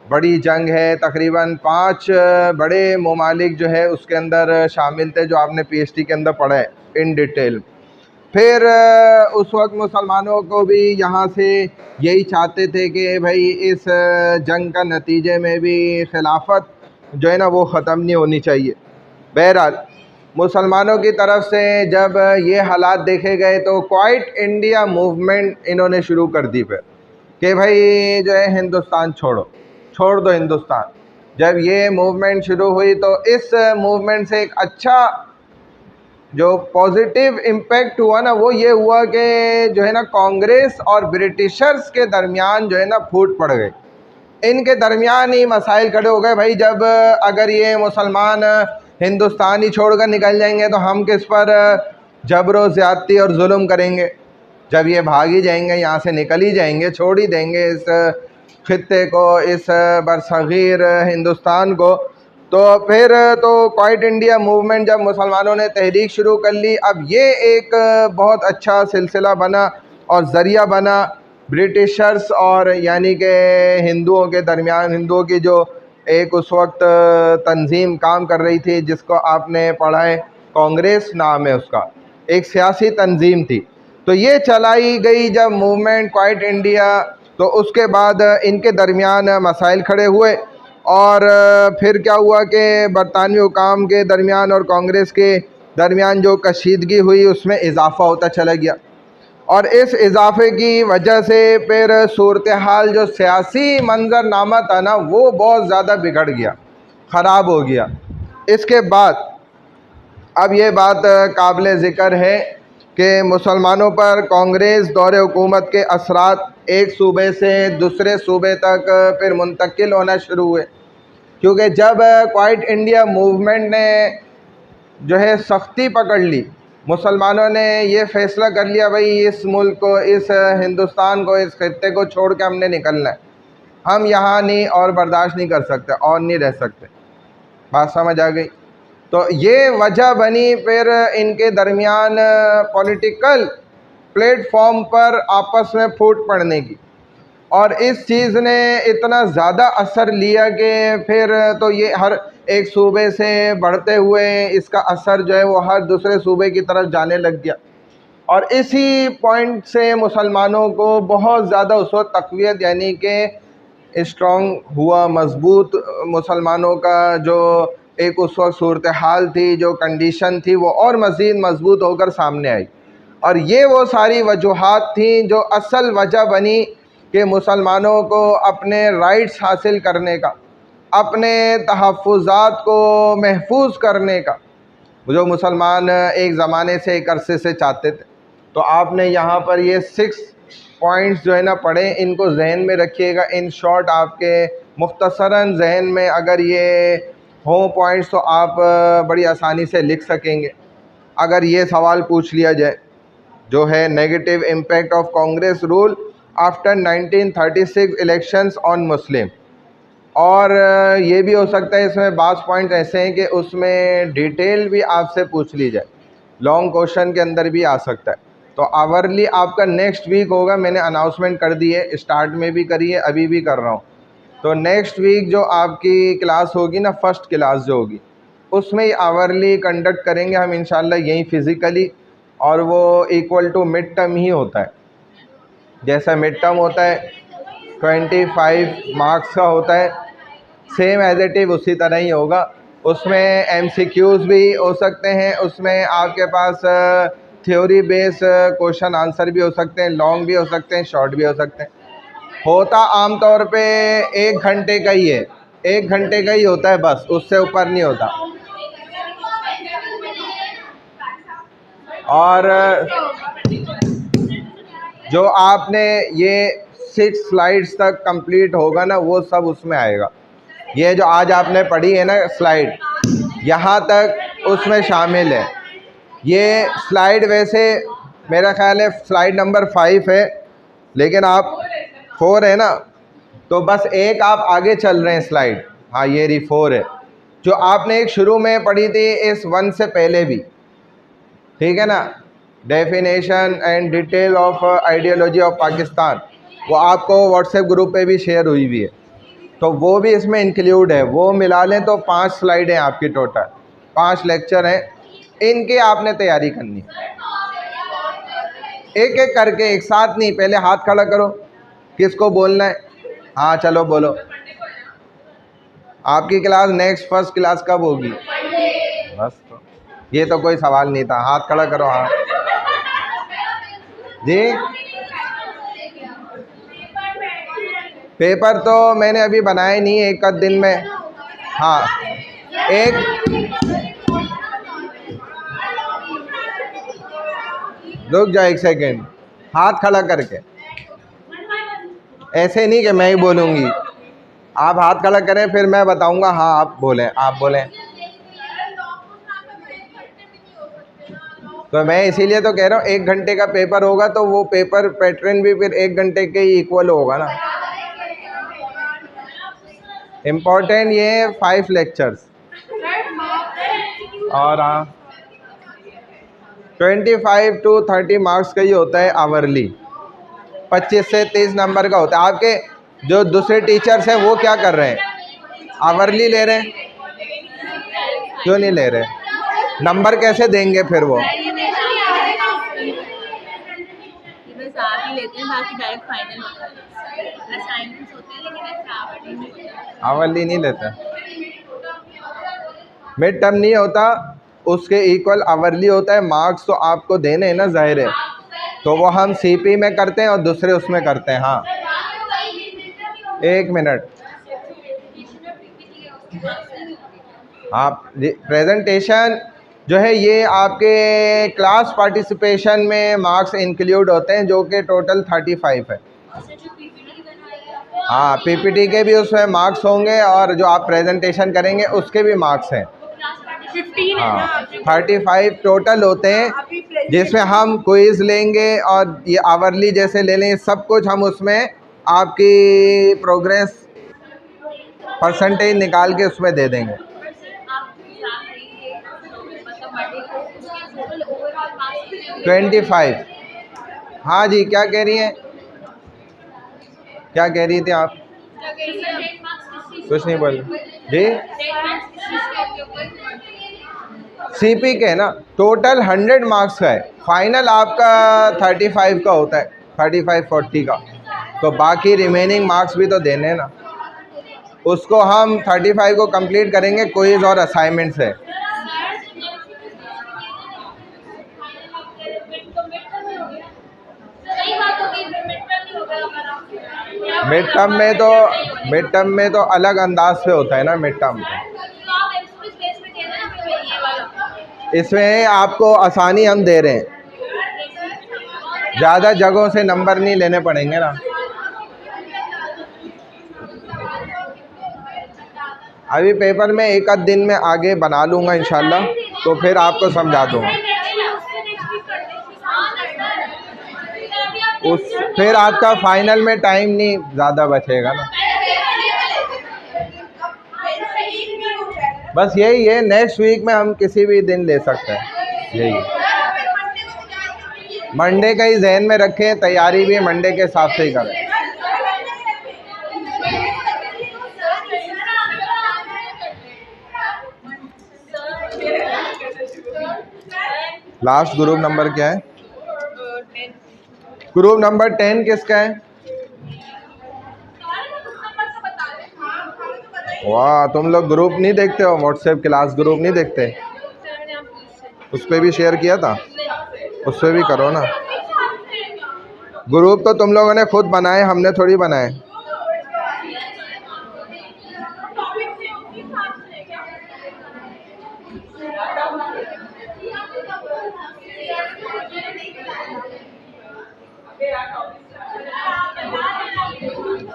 [SPEAKER 1] बड़ी जंग है, तकरीबन 5 बड़े ममालिक जो है उसके अंदर शामिल थे, जो आपने पीएचडी के अंदर पढ़ा है इन डिटेल। फिर उस वक्त मुसलमानों को भी यहाँ से यही चाहते थे कि भाई इस जंग का नतीजे में भी खिलाफत जो है ना वो ख़त्म नहीं होनी चाहिए। बहरहाल मुसलमानों की तरफ से जब ये हालात देखे गए तो क्वाइट इंडिया मूवमेंट इन्होंने शुरू कर दी फिर कि भाई जो है हिंदुस्तान छोड़ दो हिंदुस्तान। जब ये मूवमेंट शुरू हुई तो इस मूवमेंट से एक अच्छा जो पॉजिटिव इम्पैक्ट हुआ ना, वो ये हुआ कि जो है ना कांग्रेस और ब्रिटिशर्स के दरमियान जो है ना फूट पड़ गई। इनके दरमियान ही मसाइल खड़े हो गए। भाई जब अगर ये मुसलमान हिंदुस्तान ही छोड़कर निकल जाएंगे तो हम किस पर जबर ज़्यादती और जुल्म करेंगे। जब ये भाग ही जाएंगे, यहाँ से निकल ही जाएंगे, छोड़ ही देंगे इस खित्ते को, इस बरसग़ीर हिंदुस्तान को, तो फिर तो क्वाइट इंडिया मूवमेंट जब मुसलमानों ने तहरीक शुरू कर ली, अब ये एक बहुत अच्छा सिलसिला बना और ज़रिया बना ब्रिटिशर्स और यानी कि हिंदुओं के दरमियान। हिंदुओं की जो एक उस वक्त तंजीम काम कर रही थी, जिसको आपने पढ़ा है, कांग्रेस नाम है उसका, एक सियासी तंजीम थी। तो ये चलाई गई जब मूवमेंट क्वाइट इंडिया, तो उसके बाद इनके दरमियान मसाइल खड़े हुए और फिर क्या हुआ कि बरतानवी हुकाम के दरमियान और कांग्रेस के दरमियान जो कशीदगी हुई उसमें इजाफ़ा होता चला गया और इस इजाफे की वजह से फिर सूरत हाल जो सियासी मंजरनामा था ना, वो बहुत ज़्यादा बिगड़ गया, ख़राब हो गया। इसके बाद अब ये बात काबिल ज़िक्र है कि मुसलमानों पर कांग्रेस दौरे हुकूमत के असरात एक सूबे से दूसरे सूबे तक फिर मुंतकिल होना शुरू हुए, क्योंकि जब क्वाइट इंडिया मूवमेंट ने जो है सख्ती पकड़ ली, मुसलमानों ने ये फ़ैसला कर लिया भाई इस मुल्क को, इस हिंदुस्तान को, इस खित्ते को छोड़ के हमने निकलना है, हम यहाँ नहीं और बर्दाश्त नहीं कर सकते और नहीं रह सकते। बात समझ आ गई? तो ये वजह बनी फिर इनके दरमियान पॉलिटिकल प्लेटफॉर्म पर आपस में फूट पड़ने की, और इस चीज़ ने इतना ज़्यादा असर लिया कि फिर तो ये हर एक सूबे से बढ़ते हुए इसका असर जो है वो हर दूसरे सूबे की तरफ जाने लग गया। और इसी पॉइंट से मुसलमानों को बहुत ज़्यादा उस वक्त तक़वियत यानी कि स्ट्रॉन्ग हुआ, मज़बूत मुसलमानों का जो एक उस वक्त सूरत हाल थी, जो कंडीशन थी, वो और मज़ीद मज़बूत होकर सामने आई। और ये वो सारी वजूहात थी जो असल वजह बनी कि मुसलमानों को अपने राइट्स हासिल करने का, अपने तहफ़्फ़ुज़ात को महफूज करने का, जो मुसलमान एक ज़माने से एक अरसे से चाहते थे। तो आपने यहाँ पर ये 6 पॉइंट्स जो है ना पढ़े, इनको जहन में रखिएगा। इन शॉर्ट आपके मुख्तसरन जहन में अगर ये हों पॉइंट्स तो आप बड़ी आसानी से लिख सकेंगे। अगर ये सवाल पूछ लिया जाए जो है negative impact of Congress rule after 1936 elections on मुस्लिम। और ये भी हो सकता है इसमें बास पॉइंट ऐसे हैं कि उसमें डिटेल भी आपसे पूछ ली जाए, लॉन्ग क्वेश्चन के अंदर भी आ सकता है। तो आवरली आपका नेक्स्ट वीक होगा, मैंने अनाउंसमेंट कर दी है, स्टार्ट में भी करी है, अभी भी कर रहा हूँ। तो नेक्स्ट वीक जो आपकी क्लास होगी ना, फर्स्ट क्लास जो होगी, उसमें ही आवरली कंडक्ट करेंगे हम इंशाल्लाह यहीं फिज़िकली, और वो इक्वल टू मिड टर्म ही होता है। जैसा मिड टर्म होता है 25 मार्क्स का होता है, सेम एज इट इज़ उसी तरह ही होगा। उसमें MCQs भी हो सकते हैं, उसमें आपके पास थ्योरी बेस क्वेश्चन आंसर भी हो सकते हैं, लॉन्ग भी हो सकते हैं, शॉर्ट भी हो सकते हैं। होता आम तौर पे 1 घंटे का ही है, 1 घंटे का ही होता है बस, उससे ऊपर नहीं होता। और जो आपने ये 6 स्लाइड्स तक कंप्लीट होगा ना, वो सब उसमें आएगा। ये जो आज आपने पढ़ी है ना स्लाइड, यहाँ तक उसमें शामिल है। ये स्लाइड वैसे मेरा ख़्याल है स्लाइड नंबर 5 है, लेकिन आप 4 है ना, तो बस एक आप आगे चल रहे हैं स्लाइड। हाँ, ये रही 4 है, जो आपने एक शुरू में पढ़ी थी इस 1 से पहले भी, ठीक है ना, definition and detail of ideology of Pakistan, वो आपको व्हाट्सएप ग्रुप पे भी शेयर हुई हुई है, तो वो भी इसमें इंक्लूड है। वो मिला लें तो 5 स्लाइड हैं आपकी, टोटल 5 लेक्चर हैं, इनकी आपने तैयारी करनी है, एक एक करके, एक साथ नहीं। पहले हाथ खड़ा करो, किसको बोलना है? हाँ चलो बोलो। आपकी क्लास नेक्स्ट फर्स्ट क्लास कब होगी? बस, तो ये तो कोई सवाल नहीं था, हाथ खड़ा करो। हाँ जी, पेपर तो मैंने अभी बनाए नहीं, एक आध दिन में। हाँ, एक रुक जाओ 1 सेकेंड, हाथ खड़ा करके, ऐसे नहीं कि मैं ही बोलूँगी, आप हाथ खड़ा करें फिर मैं बताऊँगा। हाँ आप बोलें, आप बोलें। तो मैं इसीलिए तो कह रहा हूँ 1 घंटे का पेपर होगा, तो वो पेपर पैटर्न भी फिर 1 घंटे के ही इक्वल होगा ना। इम्पोर्टेंट ये है 5 लेक्चर्स। और हाँ, 25 to 30 मार्क्स का ही होता है आवरली, 25 से 30 नंबर का होता है। आपके जो दूसरे टीचर्स हैं वो क्या कर रहे हैं? आवरली ले रहे हैं? क्यों नहीं ले रहे? नंबर कैसे देंगे फिर वो? आवरली नहीं लेते, मिड टर्म नहीं होता, उसके इक्वल आवरली होता है। मार्क्स तो आपको देने हैं ना, जाहिर है, तो वो हम CP में करते हैं और दूसरे उसमें करते हैं। हाँ 1 मिनट, आप प्रेजेंटेशन जो है ये आपके क्लास पार्टिसिपेशन में मार्क्स इंक्लूड होते हैं, जो कि टोटल 35 है। हाँ, PPT के भी उसमें मार्क्स होंगे, और जो आप प्रेजेंटेशन करेंगे उसके भी मार्क्स हैं।
[SPEAKER 2] 15
[SPEAKER 1] हाँ 35 टोटल होते हैं, जिसमें हम क्विज़ लेंगे और ये आवरली जैसे ले लें, सब कुछ हम उसमें आपकी प्रोग्रेस परसेंटेज निकाल के उसमें दे देंगे। 25। हाँ जी, क्या कह रही हैं? क्या कह रही थी आप? कुछ नहीं बोल जी। CP के ना टोटल 100 मार्क्स का है, फाइनल आपका 35 का होता है, 35-40 का, तो बाकी रिमेनिंग मार्क्स भी तो देने हैं ना। उसको हम 35 को कंप्लीट करेंगे क्विज और असाइनमेंट से। मिड टर्म में तो अलग अंदाज से होता है ना मिड टर्म। इसमें आपको आसानी हम दे रहे हैं, ज़्यादा जगहों से नंबर नहीं लेने पड़ेंगे ना। अभी पेपर में एक आध दिन में आगे बना लूँगा इंशाल्लाह, तो फिर आपको समझा दूँगा। उस फिर आपका फाइनल में टाइम नहीं ज़्यादा बचेगा ना। बस यही है, नेक्स्ट वीक में हम किसी भी दिन ले सकते हैं, यही है। मंडे का ही जहन में रखें, तैयारी भी मंडे के हिसाब से ही करें। लास्ट ग्रुप नंबर क्या है? ग्रुप नंबर 10 किसका है? वाह, तुम लोग ग्रुप नहीं देखते हो? व्हाट्सएप क्लास ग्रुप नहीं देखते? उस पर भी शेयर किया था, उस पर भी करो ना। ग्रुप तो तुम लोगों ने खुद बनाए, हमने थोड़ी बनाए।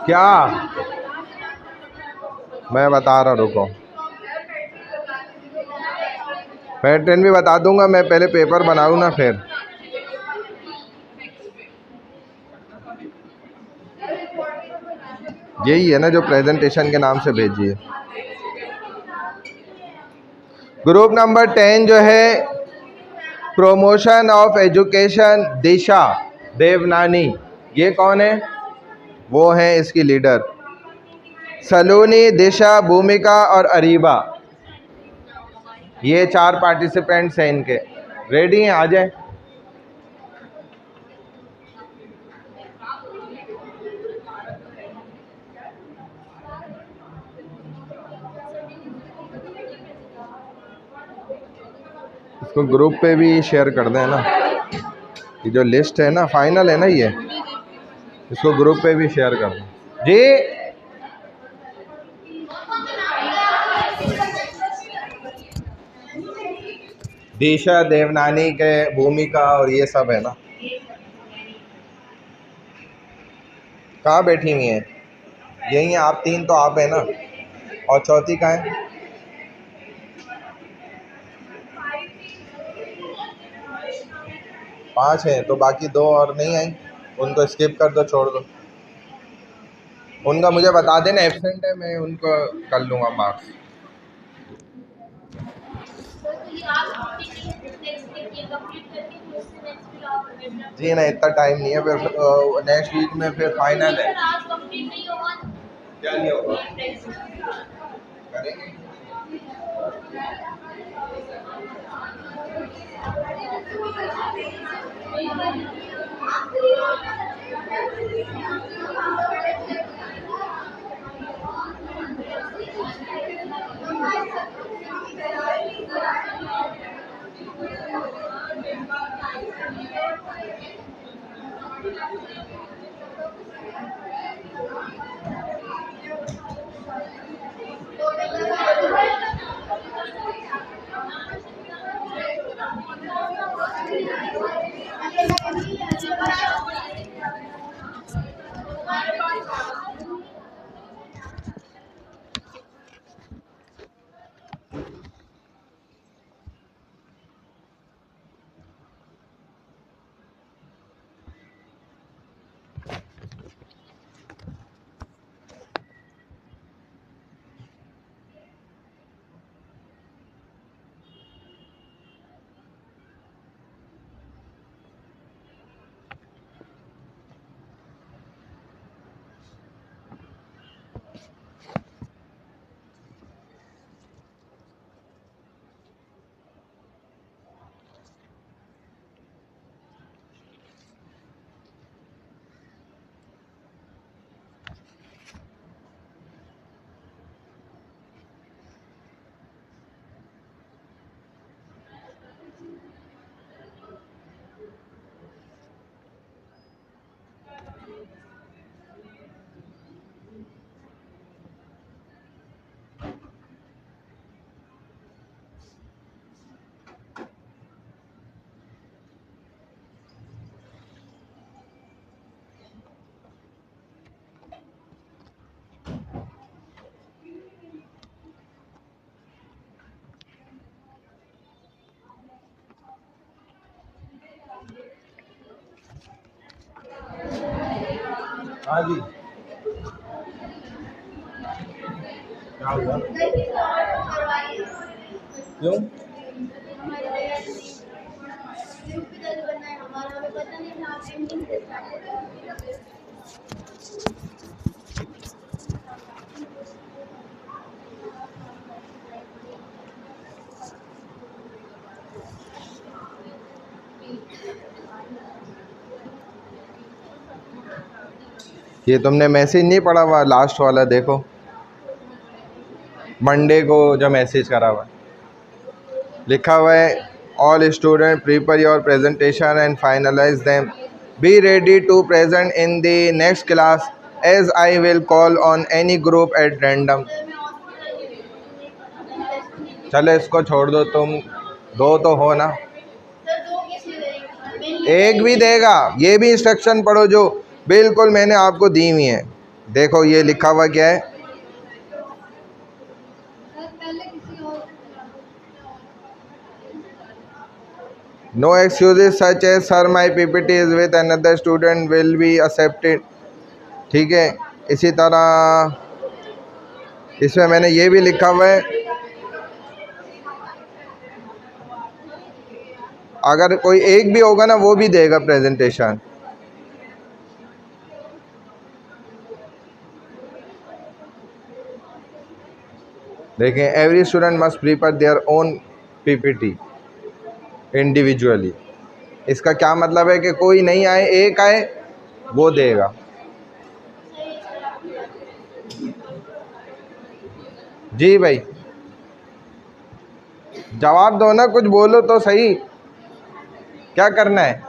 [SPEAKER 1] क्या? मैं बता रहा, रुको। पैटर्न भी बता दूंगा, मैं पहले पेपर बनाऊँ ना फिर। यही है ना जो प्रेजेंटेशन के नाम से भेजिए। ग्रुप नंबर 10 जो है, प्रमोशन ऑफ एजुकेशन दिशा देवनानी। ये कौन है? वो है इसकी लीडर। सलोनी, दिशा, भूमिका और अरीबा, ये 4 पार्टिसिपेंट्स हैं इनके। रेडी हैं? आ जाए। इसको ग्रुप पे भी शेयर कर दें ना, ये जो लिस्ट है ना, फाइनल है ना ये, इसको ग्रुप पे भी शेयर कर दें जी। दिशा, देवनानी के, भूमिका और ये सब है ना। कहाँ बैठी हुई हैं? यही हैं आप 3 तो आप है ना, और चौथी कहाँ है? पांच हैं, तो बाकी 2 और नहीं आई, उनको स्किप कर दो, छोड़ दो। उनका मुझे बता देना, एब्सेंट है, मैं उनको कर लूँगा मार्क्स। जी ना, इतना टाइम नहीं है, फिर नेक्स्ट वीक में फिर फाइनल है। क्या नहीं होगा, करेंगे। हाँ जी, क्या हुआ? क्यों? ये तुमने मैसेज नहीं पढ़ा हुआ लास्ट वाला? देखो मंडे को जो मैसेज करा हुआ है, लिखा हुआ है all student prepare your presentation and finalise them, be ready to present in the next class as I will call on any group at random. चलो इसको छोड़ दो, तुम दो तो हो ना, एक भी देगा। ये भी इंस्ट्रक्शन पढ़ो जो बिल्कुल मैंने आपको दी हुई है। देखो ये लिखा हुआ क्या है, no excuses such as sir my PPT is with another student will be accepted. ठीक है, इसी तरह इसमें मैंने ये भी लिखा हुआ है, अगर कोई एक भी होगा ना वो भी देगा प्रेजेंटेशन। देखें, every student must prepare their own PPT individually. इसका क्या मतलब है कि कोई नहीं आए, एक आए वो देगा। जी भाई, जवाब दो ना, कुछ बोलो तो सही, क्या करना है?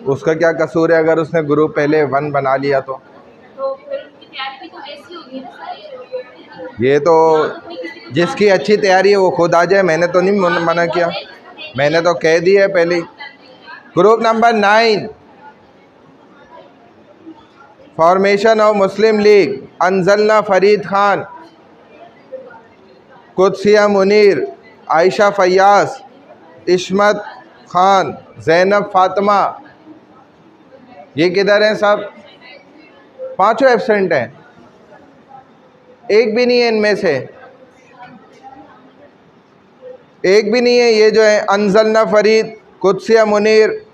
[SPEAKER 1] उसका क्या कसूर है अगर उसने ग्रुप पहले 1 बना लिया तो? ये तो जिसकी अच्छी तैयारी है वो खुद आ जाए, मैंने तो नहीं मना किया, मैंने तो कह दिया है पहले ही। Group number 9, formation of Muslim League, अनजलना फरीद खान, कुदसिया मुनीर, आयशा फयास, इस्मत खान, जैनब फातिमा। ये किधर हैं सब? पांचों एब्सेंट हैं, एक भी नहीं है इनमें से, एक भी नहीं है। ये जो है अनजलना फरीद, कुदसिया मुनीर,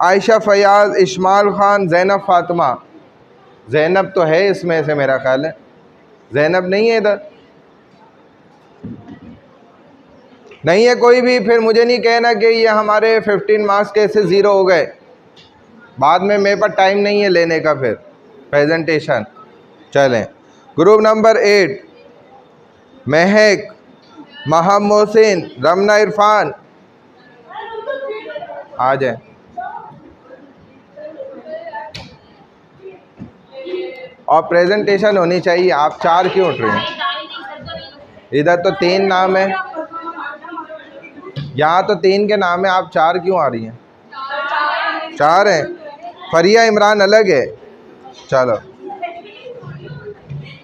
[SPEAKER 1] आयशा फयाज, इस्माइल खान, जैनब फातिमा। जैनब तो है इसमें से, मेरा ख्याल है जैनब नहीं है इधर, नहीं है कोई भी। फिर मुझे नहीं कहना कि ये हमारे 15 मार्क्स कैसे ज़ीरो हो गए, बाद में मेरे पास टाइम नहीं है लेने का फिर प्रेजेंटेशन। चलें, ग्रुप नंबर 8, महक, महम मोहसिन, रमना इरफान, आ जाए। और प्रेजेंटेशन होनी चाहिए। आप 4 क्यों उठ रहे हैं? इधर तो 3 नाम है, यहाँ तो 3 के नाम है, आप 4 क्यों आ रही हैं? 4 हैं, फरिया इमरान अलग है। चलो,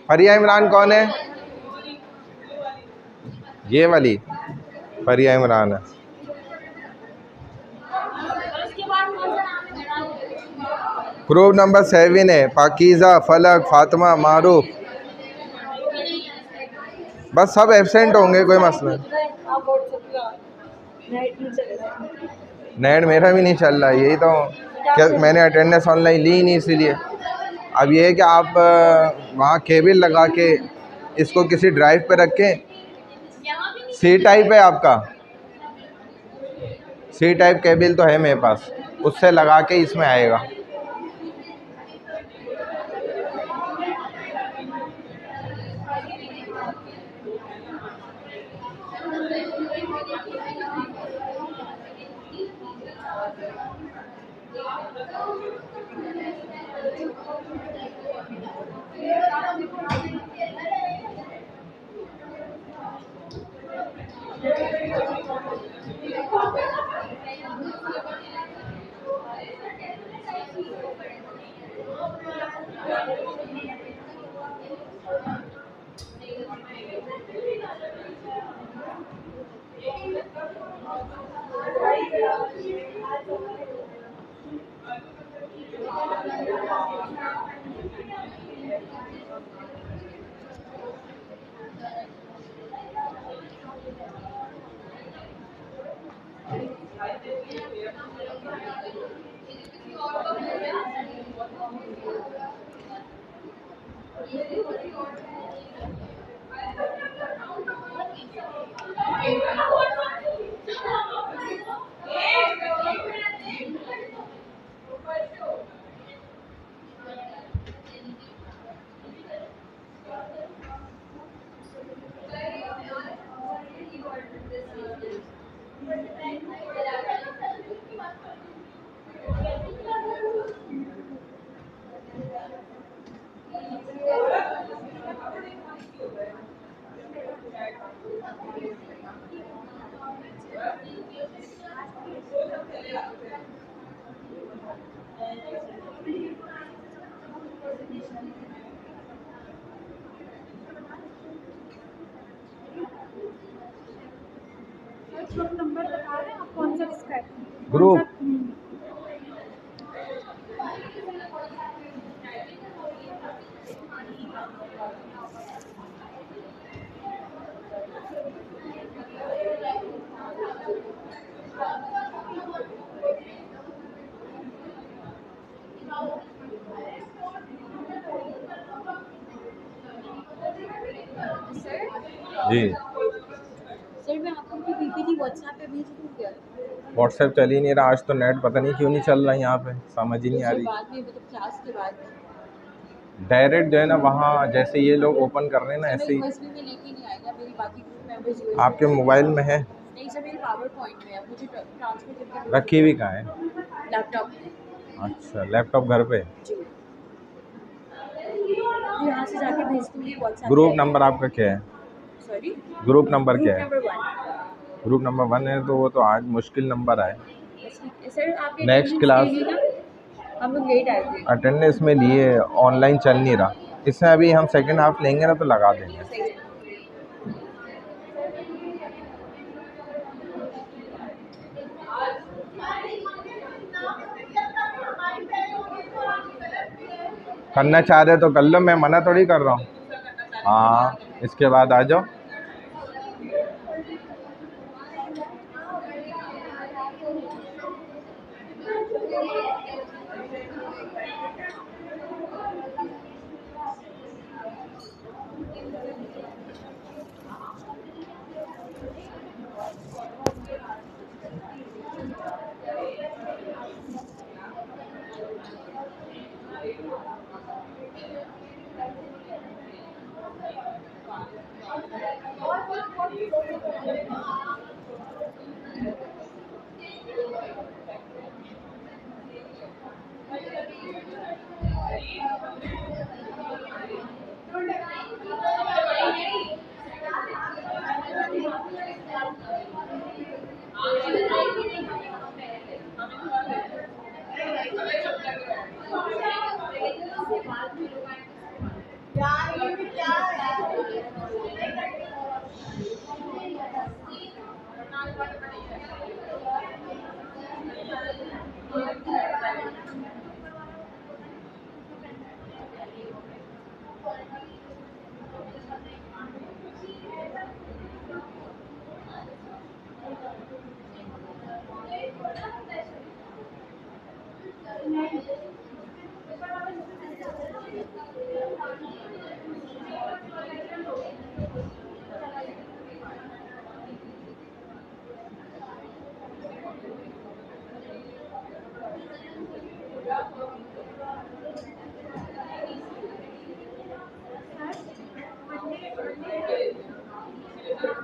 [SPEAKER 1] फरिया इमरान कौन है? ये वाली फरिया इमरान है। ग्रुप नंबर 7 है, पाकीज़ा, फलक, फातिमा, मारूफ। बस सब एब्सेंट होंगे, कोई मसला नहीं। नेट मेरा भी नहीं चल रहा, यही तो क्या, मैंने अटेंडेंस ऑनलाइन ली नहीं इसीलिए। अब ये है कि आप वहाँ केबल लगा के इसको किसी ड्राइव पे रखें। सी टाइप है आपका? सी टाइप केबल तो है मेरे पास, उससे लगा के इसमें आएगा।
[SPEAKER 2] ग्रुप नंबर बता रहे हैं आप कौन सा किसका है?
[SPEAKER 1] ग्रुप जी।
[SPEAKER 3] सर मैं आपको उनकी पीपीटी व्हाट्सएप पे भेज दूँ क्या?
[SPEAKER 1] व्हाट्सएप चल ही नहीं रहा आज तो, नेट पता नहीं क्यों नहीं चल रहा यहाँ पे, समझ ही नहीं आ
[SPEAKER 3] सर
[SPEAKER 1] रही।
[SPEAKER 3] बाद में मतलब क्लास के बाद
[SPEAKER 1] डायरेक्ट जो है ना वहाँ जैसे ये लोग ओपन कर रहे हैं ना
[SPEAKER 3] सर
[SPEAKER 1] ऐसे ही।
[SPEAKER 3] यूएसबी में लेके नहीं आएगा, मेरी बाकी ग्रुप मेंबर्स यूएसबी
[SPEAKER 1] आपके मोबाइल में है?
[SPEAKER 3] नहीं सर, मेरी पावर पॉइंट में है, मुझे ट्रांसफर करके
[SPEAKER 1] रखी हुई कहाँ है?
[SPEAKER 3] लैपटॉप में।
[SPEAKER 1] अच्छा, लैपटॉप घर पे।
[SPEAKER 3] जी यहाँ से जाके भेज दूँगी व्हाट्सएप।
[SPEAKER 1] ग्रुप नंबर आपका क्या है?
[SPEAKER 3] सॉरी,
[SPEAKER 1] ग्रुप नंबर क्या है?
[SPEAKER 3] नंबर 1।
[SPEAKER 1] ग्रुप नंबर 1 है तो वो तो आज मुश्किल नंबर आए।
[SPEAKER 3] सर आप
[SPEAKER 1] नेक्स्ट क्लास
[SPEAKER 3] हम लोग लेट आए थे।
[SPEAKER 1] अटेंडेंस में लिए, ऑनलाइन चल नहीं रहा। इसमें अभी हम सेकंड हाफ लेंगे ना तो लगा देंगे। करना चाह रहे तो कर लो, मैं मना थोड़ी कर रहा हूँ। हाँ, इसके बाद आ जाओ।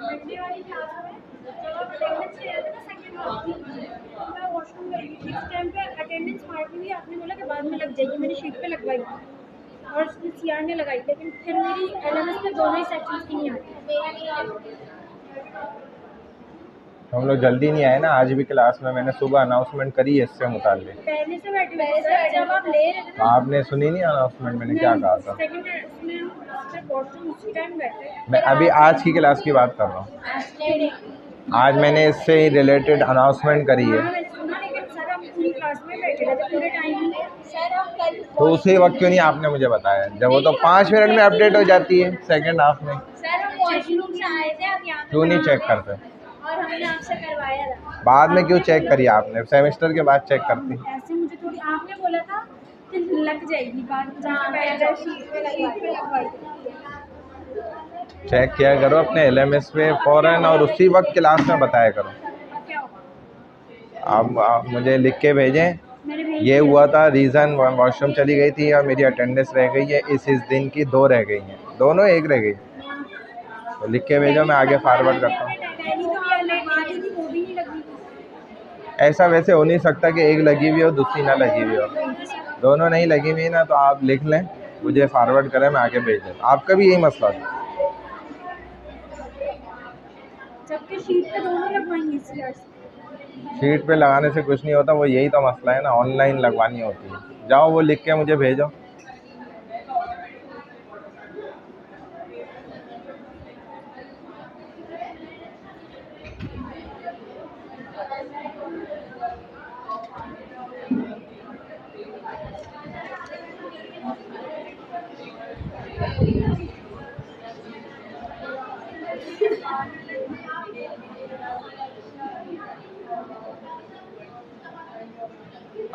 [SPEAKER 2] मंडे वाली क्लास में जब आप अटेंडेंस ले रहे थे ना सेकंड हाफ की, तो मैं वॉशरूम गई थी। इस टाइम पे अटेंडेंस मार्क हुई, आपने बोला कि बाद में लग जाएगी, मैंने शीट पे लगवाई और उसने सीआर ने लगाई, लेकिन फिर मेरी एलएमएस में दोनों ही सेक्शंस की नहीं आती।
[SPEAKER 1] हम लोग जल्दी नहीं आए ना आज भी क्लास में, मैंने सुबह अनाउंसमेंट करी है इससे मुताल्लिक।
[SPEAKER 2] पहले से बैठे हुए थे, जब आप ले रहे थे ना
[SPEAKER 1] आपने सुनी नहीं अनाउंसमेंट मैंने क्या कहा था?
[SPEAKER 2] सेकंड उसमें हम वॉशरूम उसी टाइम बैठे।
[SPEAKER 1] मैं अभी आज की क्लास की बात कर रहा हूँ। आज मैंने इससे ही रिलेटेड अनाउंसमेंट करी है।
[SPEAKER 3] हाँ मैंने सुना, लेकिन सर हम पूरी क्लास में बैठे रहते पूरे टाइम ही। सर हम कल
[SPEAKER 1] तो उसी वक्त क्यों नहीं आपने मुझे बताया, जब वो तो 5 मिनट में अपडेट हो जाती है सेकंड हाफ में।
[SPEAKER 3] सर हम वॉशरूम से आए थे, अब यहाँ पे
[SPEAKER 1] क्यों नहीं
[SPEAKER 3] नहा
[SPEAKER 1] चेक
[SPEAKER 3] रहे
[SPEAKER 1] करते?
[SPEAKER 3] और हमने आपसे करवाया था।
[SPEAKER 1] बाद में क्यों चेक करी आपने? सेमेस्टर के बाद चेक करती।
[SPEAKER 3] ऐसे मुझे थोड़ी आपने बोला था कि लग जाएगी, बाद में जाके बैठ जाओ, शीट पे लगवाई।
[SPEAKER 1] चेक किया करो अपने LMS पे फ़ौरन, और उसी वक्त क्लास में बताया करो।
[SPEAKER 3] अब क्या होगा?
[SPEAKER 1] आप मुझे लिख के भेजें,
[SPEAKER 3] मैंने भेज
[SPEAKER 1] ये
[SPEAKER 3] दिया।
[SPEAKER 1] हुआ था रीज़न, वॉशरूम चली गई थी और मेरी अटेंडेंस रह गई है इस दिन की, 2 रह गई हैं, दोनों 1 रह गई। तो लिख के भेजो, मैं आगे फॉरवर्ड करता हूँ।
[SPEAKER 3] टैली तो आप लगवा दी थी, वो भी नहीं लगी।
[SPEAKER 1] ऐसा वैसे हो नहीं सकता कि एक लगी हुई हो दूसरी ना लगी हुई हो। दोनों नहीं लगी हुई ना, तो आप लिख लें, मुझे फॉरवर्ड करें, मैं आगे भेज दूँ। आपका भी यही मसला था?
[SPEAKER 3] जबकि शीट पे दोनों लगवाएंगे इस ईयर से।
[SPEAKER 1] शीट पे लगाने से कुछ नहीं होता, वो यही तो मसला है ना, ऑनलाइन लगवानी होती है। जाओ वो लिख के मुझे भेजो।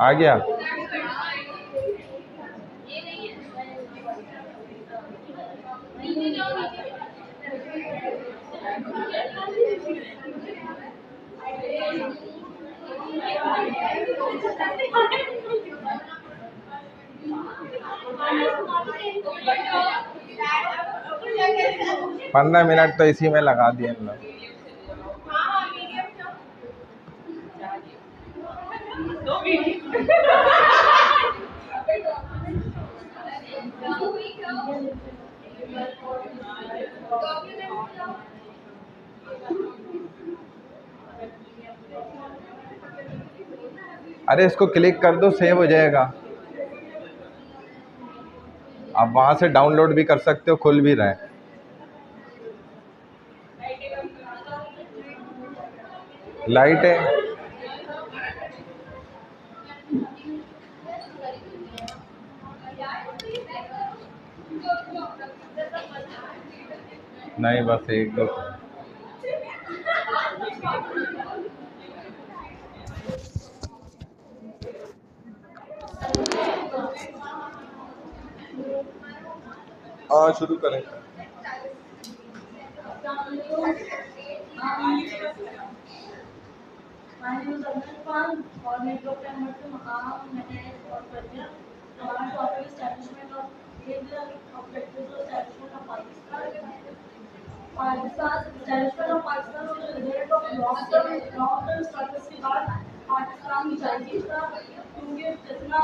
[SPEAKER 1] आ गया? पंद्रह मिनट तो इसी में लगा दिए हम लोग। अरे इसको क्लिक कर दो, सेव हो जाएगा। आप वहाँ से डाउनलोड भी कर सकते हो, खुल भी रहा है। लाइट है? नहीं, बस एक दो। हाँ, शुरू करें।
[SPEAKER 3] और नेटवर्क फ्रेमवर्क के मकाम मैंने और कर दिया। हमारा topic establishment of objectives of establishment of Pakistan establishment of Pakistan और result of long term struggles के बाद पाकिस्तान की जाएगी था, क्योंकि जितना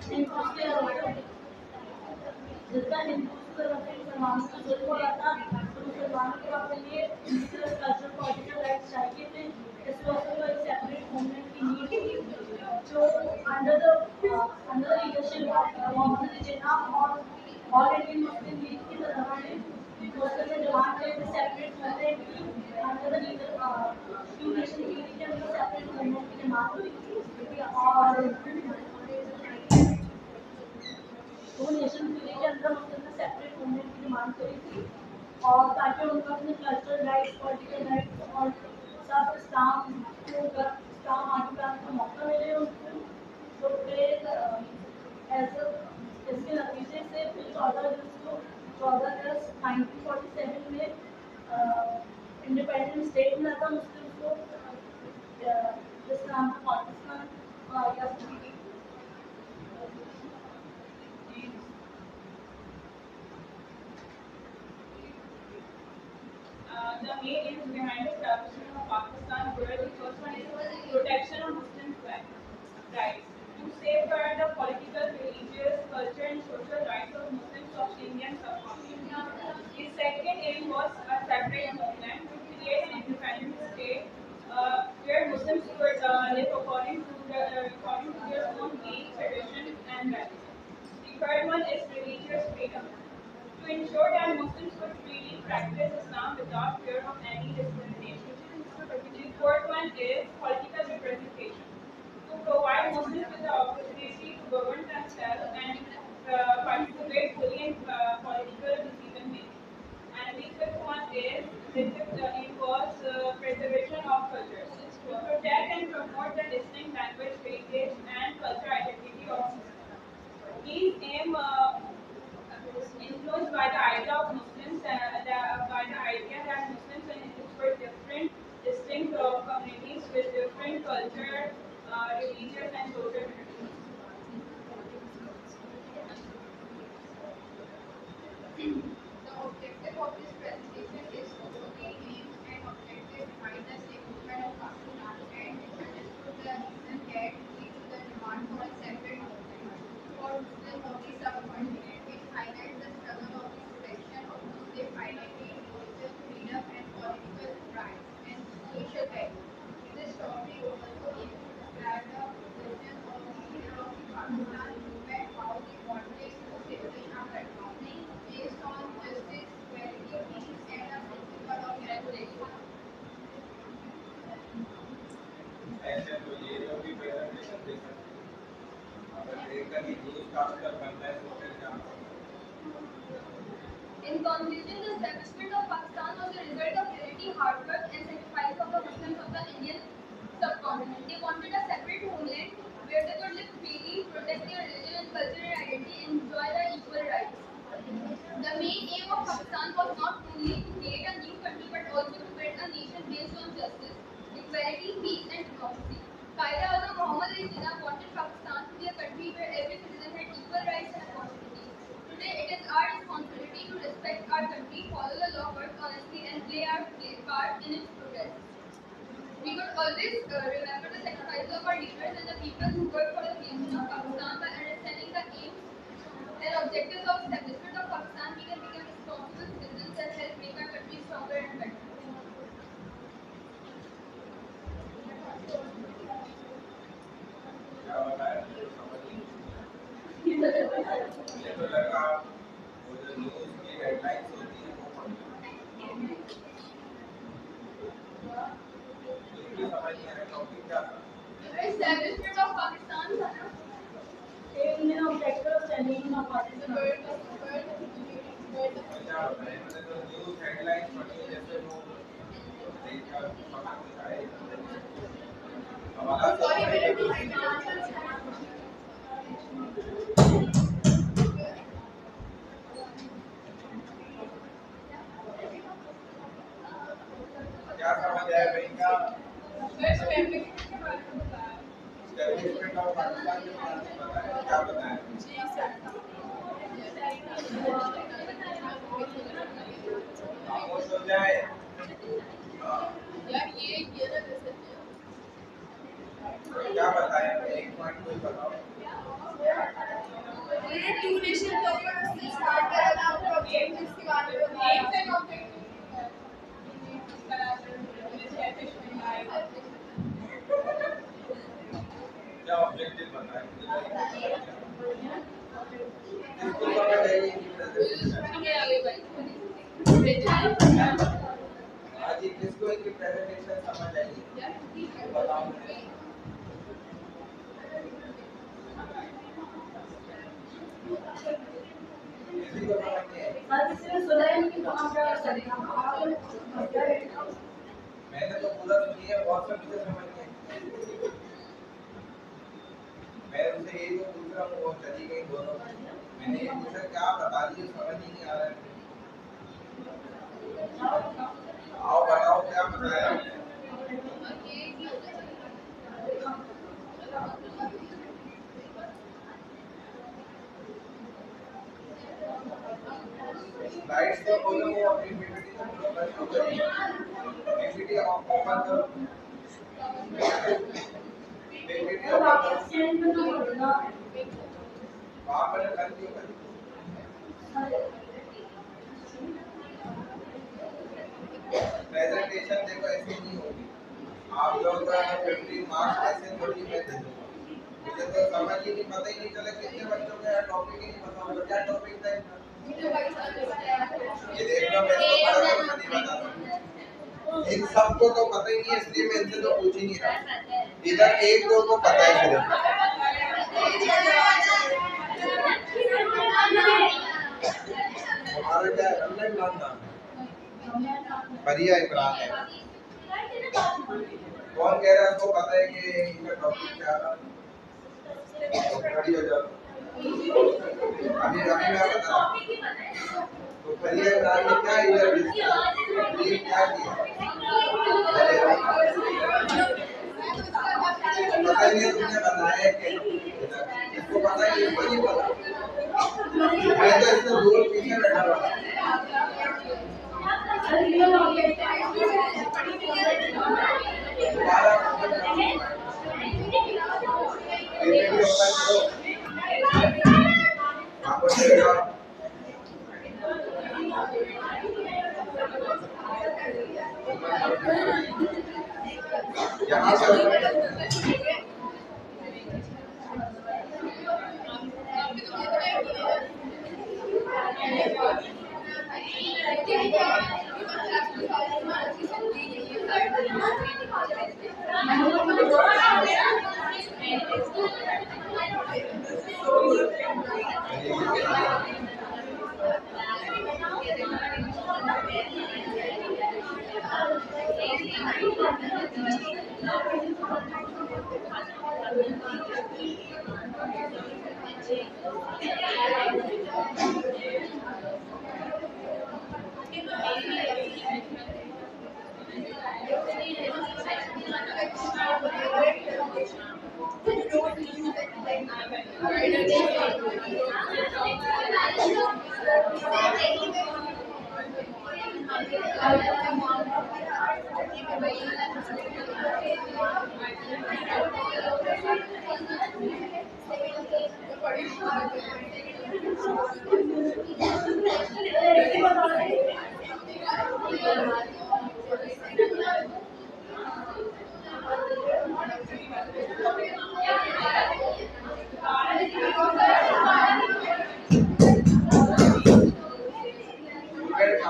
[SPEAKER 3] हिंदू के जितना हिंदू मुसलमानों को जुल्म हो रहा था, तो मुसलमानों को अपने लिए कल्चरल पॉलिटिकल राइट्स चाहिए थे। इस वक्त को एक सेपरेट मूवमेंट की नीड थी, जो under the leadership of Mohammad Ali Jinnah और ऑल इंडियन मुस्लिम लीग की तरह ने मुस्लिम जमात ने सेपरेट मूवमेंट की, under the leader two nation theory के अंदर सेपरेट मूवमेंट की डिमांड हुई थी। और दो नेशन थ्योरी के अंदर मुस्लिम ने सेपरेट मूवमेंट की डिमांड करी थी, और ताकि उनको अपने कल्चरल राइट्स, पॉलिटिकल राइट्स और सब इस्लाम आगे बढ़ाने का मौका मिले उनको। तो फिर ऐसा इसके नतीजे से फिर 14 अगस्त 1947 में इंडिपेंडेंट स्टेट मिला था मुस्लिम को, जिसका नाम था पाकिस्तान। या
[SPEAKER 2] the main aims behind the establishment of Pakistan were: the first one is protection of Muslim rights, to safeguard the political, religious, cultural and social rights of Muslims of Indian subcontinent. The second aim was a separate homeland, to create an independent state where Muslims could live according to their own belief, tradition and values. The third one is religious freedom, to ensure that Muslims could freely practice Islam without fear of any discrimination, which is
[SPEAKER 4] fourth one is political representation. To provide Muslims with the opportunity to govern themselves and participate fully in political decision making. And the fifth one is the fifth involves preservation of cultures to protect and promote the distinct language, heritage, and cultural identity of Muslims. These aim influenced by the idea of Muslims, by the idea that Muslims were different, distinct communities with different culture, religious, and social traditions.
[SPEAKER 2] The objective of this presentation is to show the aims and objectives behind the state movement of Pakistan and understood the reason that lead to the demand for a separate movement for Muslim-only subcontinent. It highlights the struggle of the protection of Muslim identity, religious freedom, and political rights and social values. This topic also aims to describe the vision of the leader of the Pakistan movement, how they wanted to establish a platform based on justice, equality, peace, and a principle of regulation.
[SPEAKER 1] ऐसे तो ये जो भी presentation दे सकते हैं अगर एक कभी न्यूज़ कास्टर बनना है तो फिर क्या
[SPEAKER 5] In conclusion, the establishment of Pakistan was a result of unity, hard work, and sacrifice of the Muslims of the Indian subcontinent. They wanted a separate homeland where they could live freely, protect their religion and cultural identity, and enjoy the equal rights. The main aim of Pakistan was not only to create a new country but also to build a nation based on justice, equality, peace, and democracy. Quaid-e-Azam Muhammad Ali Jinnah wanted Pakistan to be a country where every citizen had equal rights and opportunities. Today, it is our responsibility to respect our country, follow the law, work honestly, and play our part in its progress. We could always remember the sacrifices of our leaders and the people who worked for the creation of Pakistan. By understanding the aims and objectives of establishment of Pakistan, we can become responsible citizens and help make our country stronger and better.
[SPEAKER 1] क्या बताया समझ नहीं मुझे तो लगा वो जो news की हेडलाइंस होती है वो पढ़ मुझे समझ नहीं आया टॉपिक क्या था
[SPEAKER 5] Establishment of Pakistan, Sana.
[SPEAKER 3] In objective of standing of Pakistan.
[SPEAKER 1] क्या बताया मैंने तो न्यूज़ हेडलाइंस पढ़ी जैसे वो देखा समझ नहीं आया हमारा क्या समझ आया भाई का एस्टैब्लिशमेंट ऑफ पाकिस्तान के बारे में बताया क्या बताया खामोश हो जाए
[SPEAKER 2] यार ये
[SPEAKER 1] क्या बताया एक पॉइंट कोई बताओ
[SPEAKER 2] टू नेशन के ऊपर स्टार्ट करा था आपको ऑब्जेक्टिव्स के बारे में बताया एम्स एंड ऑब्जेक्टिव्स
[SPEAKER 1] क्या ऑब्जेक्टिव बताया किसको समझ आई आज ये किसको इनकी प्रेजेंटेशन समझ आई बताओ किसी को समझ नहीं आई
[SPEAKER 3] किसी ने सुना ही नहीं कि कहाँ क्या चलेगा
[SPEAKER 1] मैंने तो पूरा सुनी है बहुत सब मुझे समझ नहीं आई मैं उनसे यही तो पूछ रहा हूँ वो चली गई दोनों मैंने ये पूछा क्या बता रही है समझ ही नहीं आ रहा है आओ बताओ क्या बताया स्लाइड्स तो बोलो वो अपनी पीपीटी तो पूरा बंद हो गई पीपीटी ऑफ ओपन करो पीपीटी
[SPEAKER 3] तो आप
[SPEAKER 1] ऑफ
[SPEAKER 3] सेंड में तो बोलना
[SPEAKER 1] वहां पर बंद क्यों कर प्रेजेंटेशन देखो ऐसे नहीं होगी आप लोग 15 मार्क्स ऐसे थोड़ी मैं दे दूंगा मुझे तो समझ ही नहीं पता ही नहीं चला कितने बच्चों का टॉपिक ही नहीं पता होगा क्या टॉपिक था ये देख लो मैं तो बड़ा कुछ नहीं बता सकता इन सबको तो पता ही नहीं है, इसलिए मैं इनसे तो पूछ ही नहीं रहा। इधर एक दो को पता है सिर्फ। हमारा क्या है, रमना इमरान नाम है, परिया इमरान है। कौन कह रहा है उसको पता है कि इनका टॉपिक क्या था? खड़ी हो जाओ। अभी मैं बता, तो परिया इमरान ने क्या इधर ये क्या किया? पता ही नहीं, तुमने बताया कि इसको पता ही नहीं, नहीं पता। मैं तो इससे दूर पीछे बैठा हुआ। यहाँ से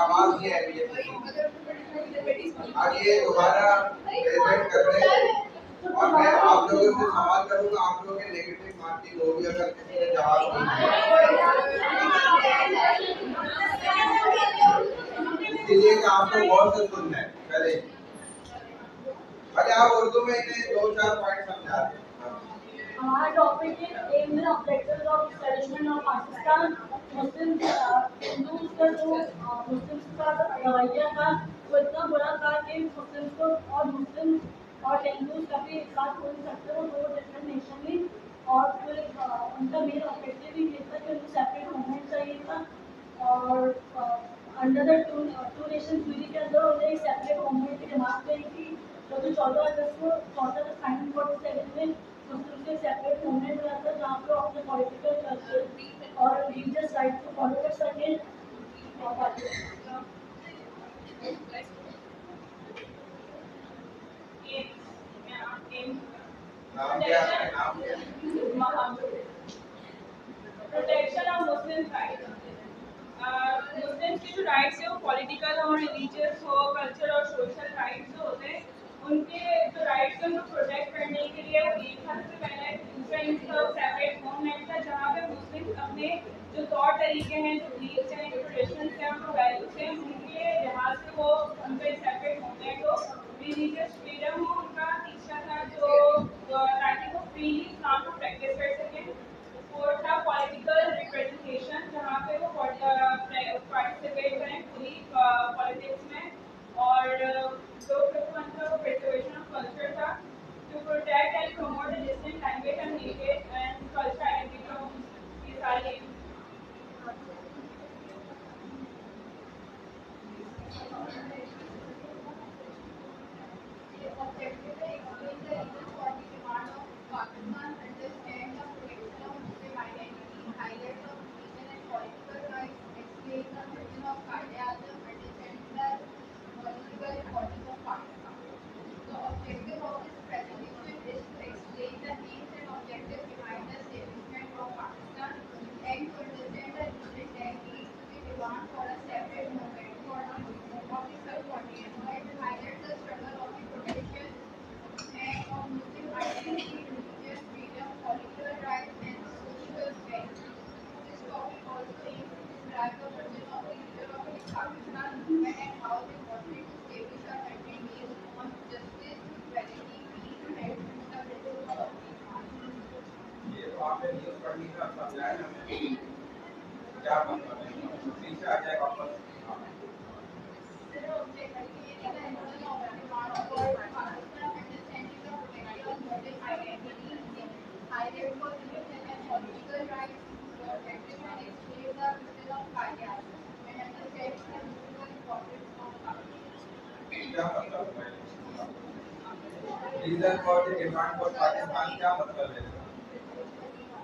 [SPEAKER 1] आवाज नहीं आ रही है। अब ये दोबारा प्रेजेंट कर रहे हैं और मैं आप लोगों से सवाल करूंगा, आप लोगों के नेगेटिव मार्किंग होगी अगर किसी ने जवाब नहीं दिया। इसलिए कि आपको गौर से सुनना है पहले। अरे आप उर्दू में इन्हें 2-4 पॉइंट समझा दें।
[SPEAKER 3] हमारा टॉपिक है aim and objectives of establishment of Pakistan. Muslim Hindus का जो मुस्लिम्स का रवैया था वो इतना बुरा था कि मुस्लिम्स को और मुस्लिम और हिंदूज कभी एक साथ हो नहीं सकते, वो दो डिफरेंट नेशन ही। और फिर उनका मेन ऑब्जेक्टिव ही ये था कि उनको सेपरेट मूवमेंट चाहिए था। और under the two nation theory के अंदर उन्हें एक सेपरेट मूवमेंट की डिमांड करी थी, जो कि 14 अगस्त 1947 में मुस्लिम के सेपरेट मूवमेंट हुआ था, जहाँ पे अपने पॉलिटिकल कल्चर और रिलीजियस राइट को फॉलो कर सके।
[SPEAKER 4] Protection of Muslim rights. Muslims के जो राइट्स है वो पॉलिटिकल और रिलीजियस हो, कल्चर और सोशल राइट्स जो होते हैं, उनके जो राइट्स हैं उनको प्रोटेक्ट करने के लिए एक हफ्ते पहले दूसरा इनका सेपरेट मूवमेंट था, जहाँ पे मुस्लिम अपने जो तौर तरीके हैं, जो बिलीव्स हैं, जो ट्रेडिशंस हैं, जो वैल्यूज हैं, उनके लिहाज से वो उनका सेपरेट मूवमेंट हो। रिलीजियस फ्रीडम हो उनका इच्छा था, जो ताकि वो फ्रीली इस्लाम को प्रैक्टिस कर सकें। और था पॉलिटिकल रिप्रेजेंटेशन, जहाँ पे वो पार्टिसिपेट करें पूरी पॉलिटिक्स में। और जो फिफ्थ वन था वो प्रिजर्वेशन ऑफ कल्चर था, to protect and promote the distinct language and heritage and culture identity of ये सारे।
[SPEAKER 2] objective है explain the reasons for the demand of Pakistan, understand the protection of Muslim identity, highlight the religion and political rights, explain the mission of Quaid-e-Azam, understand the political importance of Pakistan. The objective of this presentation is to explain the aims and objectives behind the establishment of Pakistan and to understand the reason that leads to the demand for a separate movement for the of the subcontinent, and to highlight Pakistan movement and how they wanted to establish a country based on justice, equality, peace, and stability.
[SPEAKER 1] ये तो आपने news पढ़ी ना, समझाया ना मैंने। क्या मतलब है? पीछे आ जाए वापस। हाँ।
[SPEAKER 2] Their objective is the internal demand for Pakistan understanding the protection of Muslim identity, highlight for religion and political rights, to establish and explain the system of Sharia, and understand the historical importance of Pakistan.
[SPEAKER 1] क्या मतलब है? Reason for the demand for Pakistan क्या मतलब है?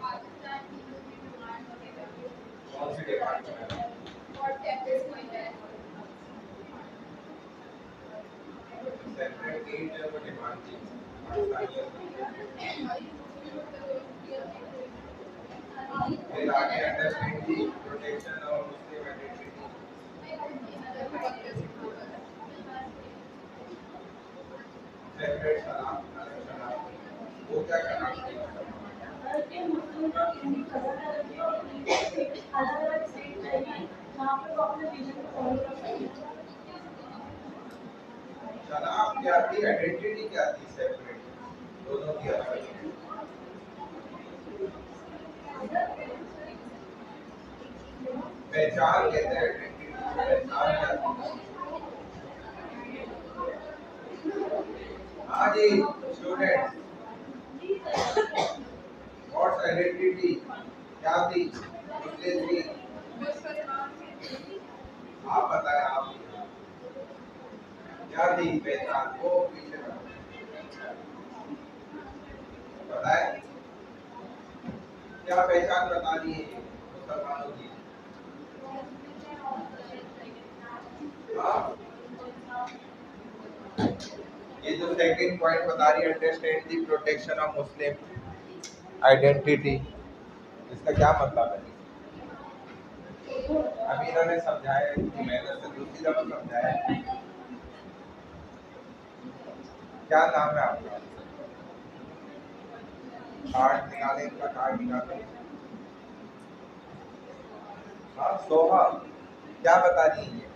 [SPEAKER 2] Pakistan people will demand for
[SPEAKER 1] कौन सी demand है?
[SPEAKER 2] separate Punjab.
[SPEAKER 1] Separate it वो डिमांड थी पाकिस्तानियों की। फिर आगे अंडरस्टैंड दी प्रोटेक्शन और मुस्लिम आइडेंटिटी। सेपरेट सलाम, अलग सलाम, वो क्या करना चाहिए?
[SPEAKER 3] के मुस्लिम को हिंदी अलग अलग स्टेट चाहिए जहाँ पे वो अपने रीजन को फॉलो कर सकें।
[SPEAKER 1] सलाम क्या थी, आइडेंटिटी क्या थी? सेपरेट, दोनों की अलग। पहचान कहते हैं आइडेंटिटी, पहचान क्या थी? हाँ जी स्टूडेंट, व्हाट्स आइडेंटिटी क्या थी? मुस्लिम थी। आप बताएं, आप क्या थी पहचान? वो पीछे बताएं क्या पहचान बतानी है मुसलमानों की? हाँ, ये जो सेकंड पॉइंट बता रही है, understand the protection of Muslim identity, इसका क्या मतलब है? अभी इन्होंने समझाया, इतनी मेहनत से दूसरी दफा समझाया। क्या नाम है आपका? कार्ड निकालें, इनका कार्ड निकालें। हाँ सोहा, क्या बता रही है?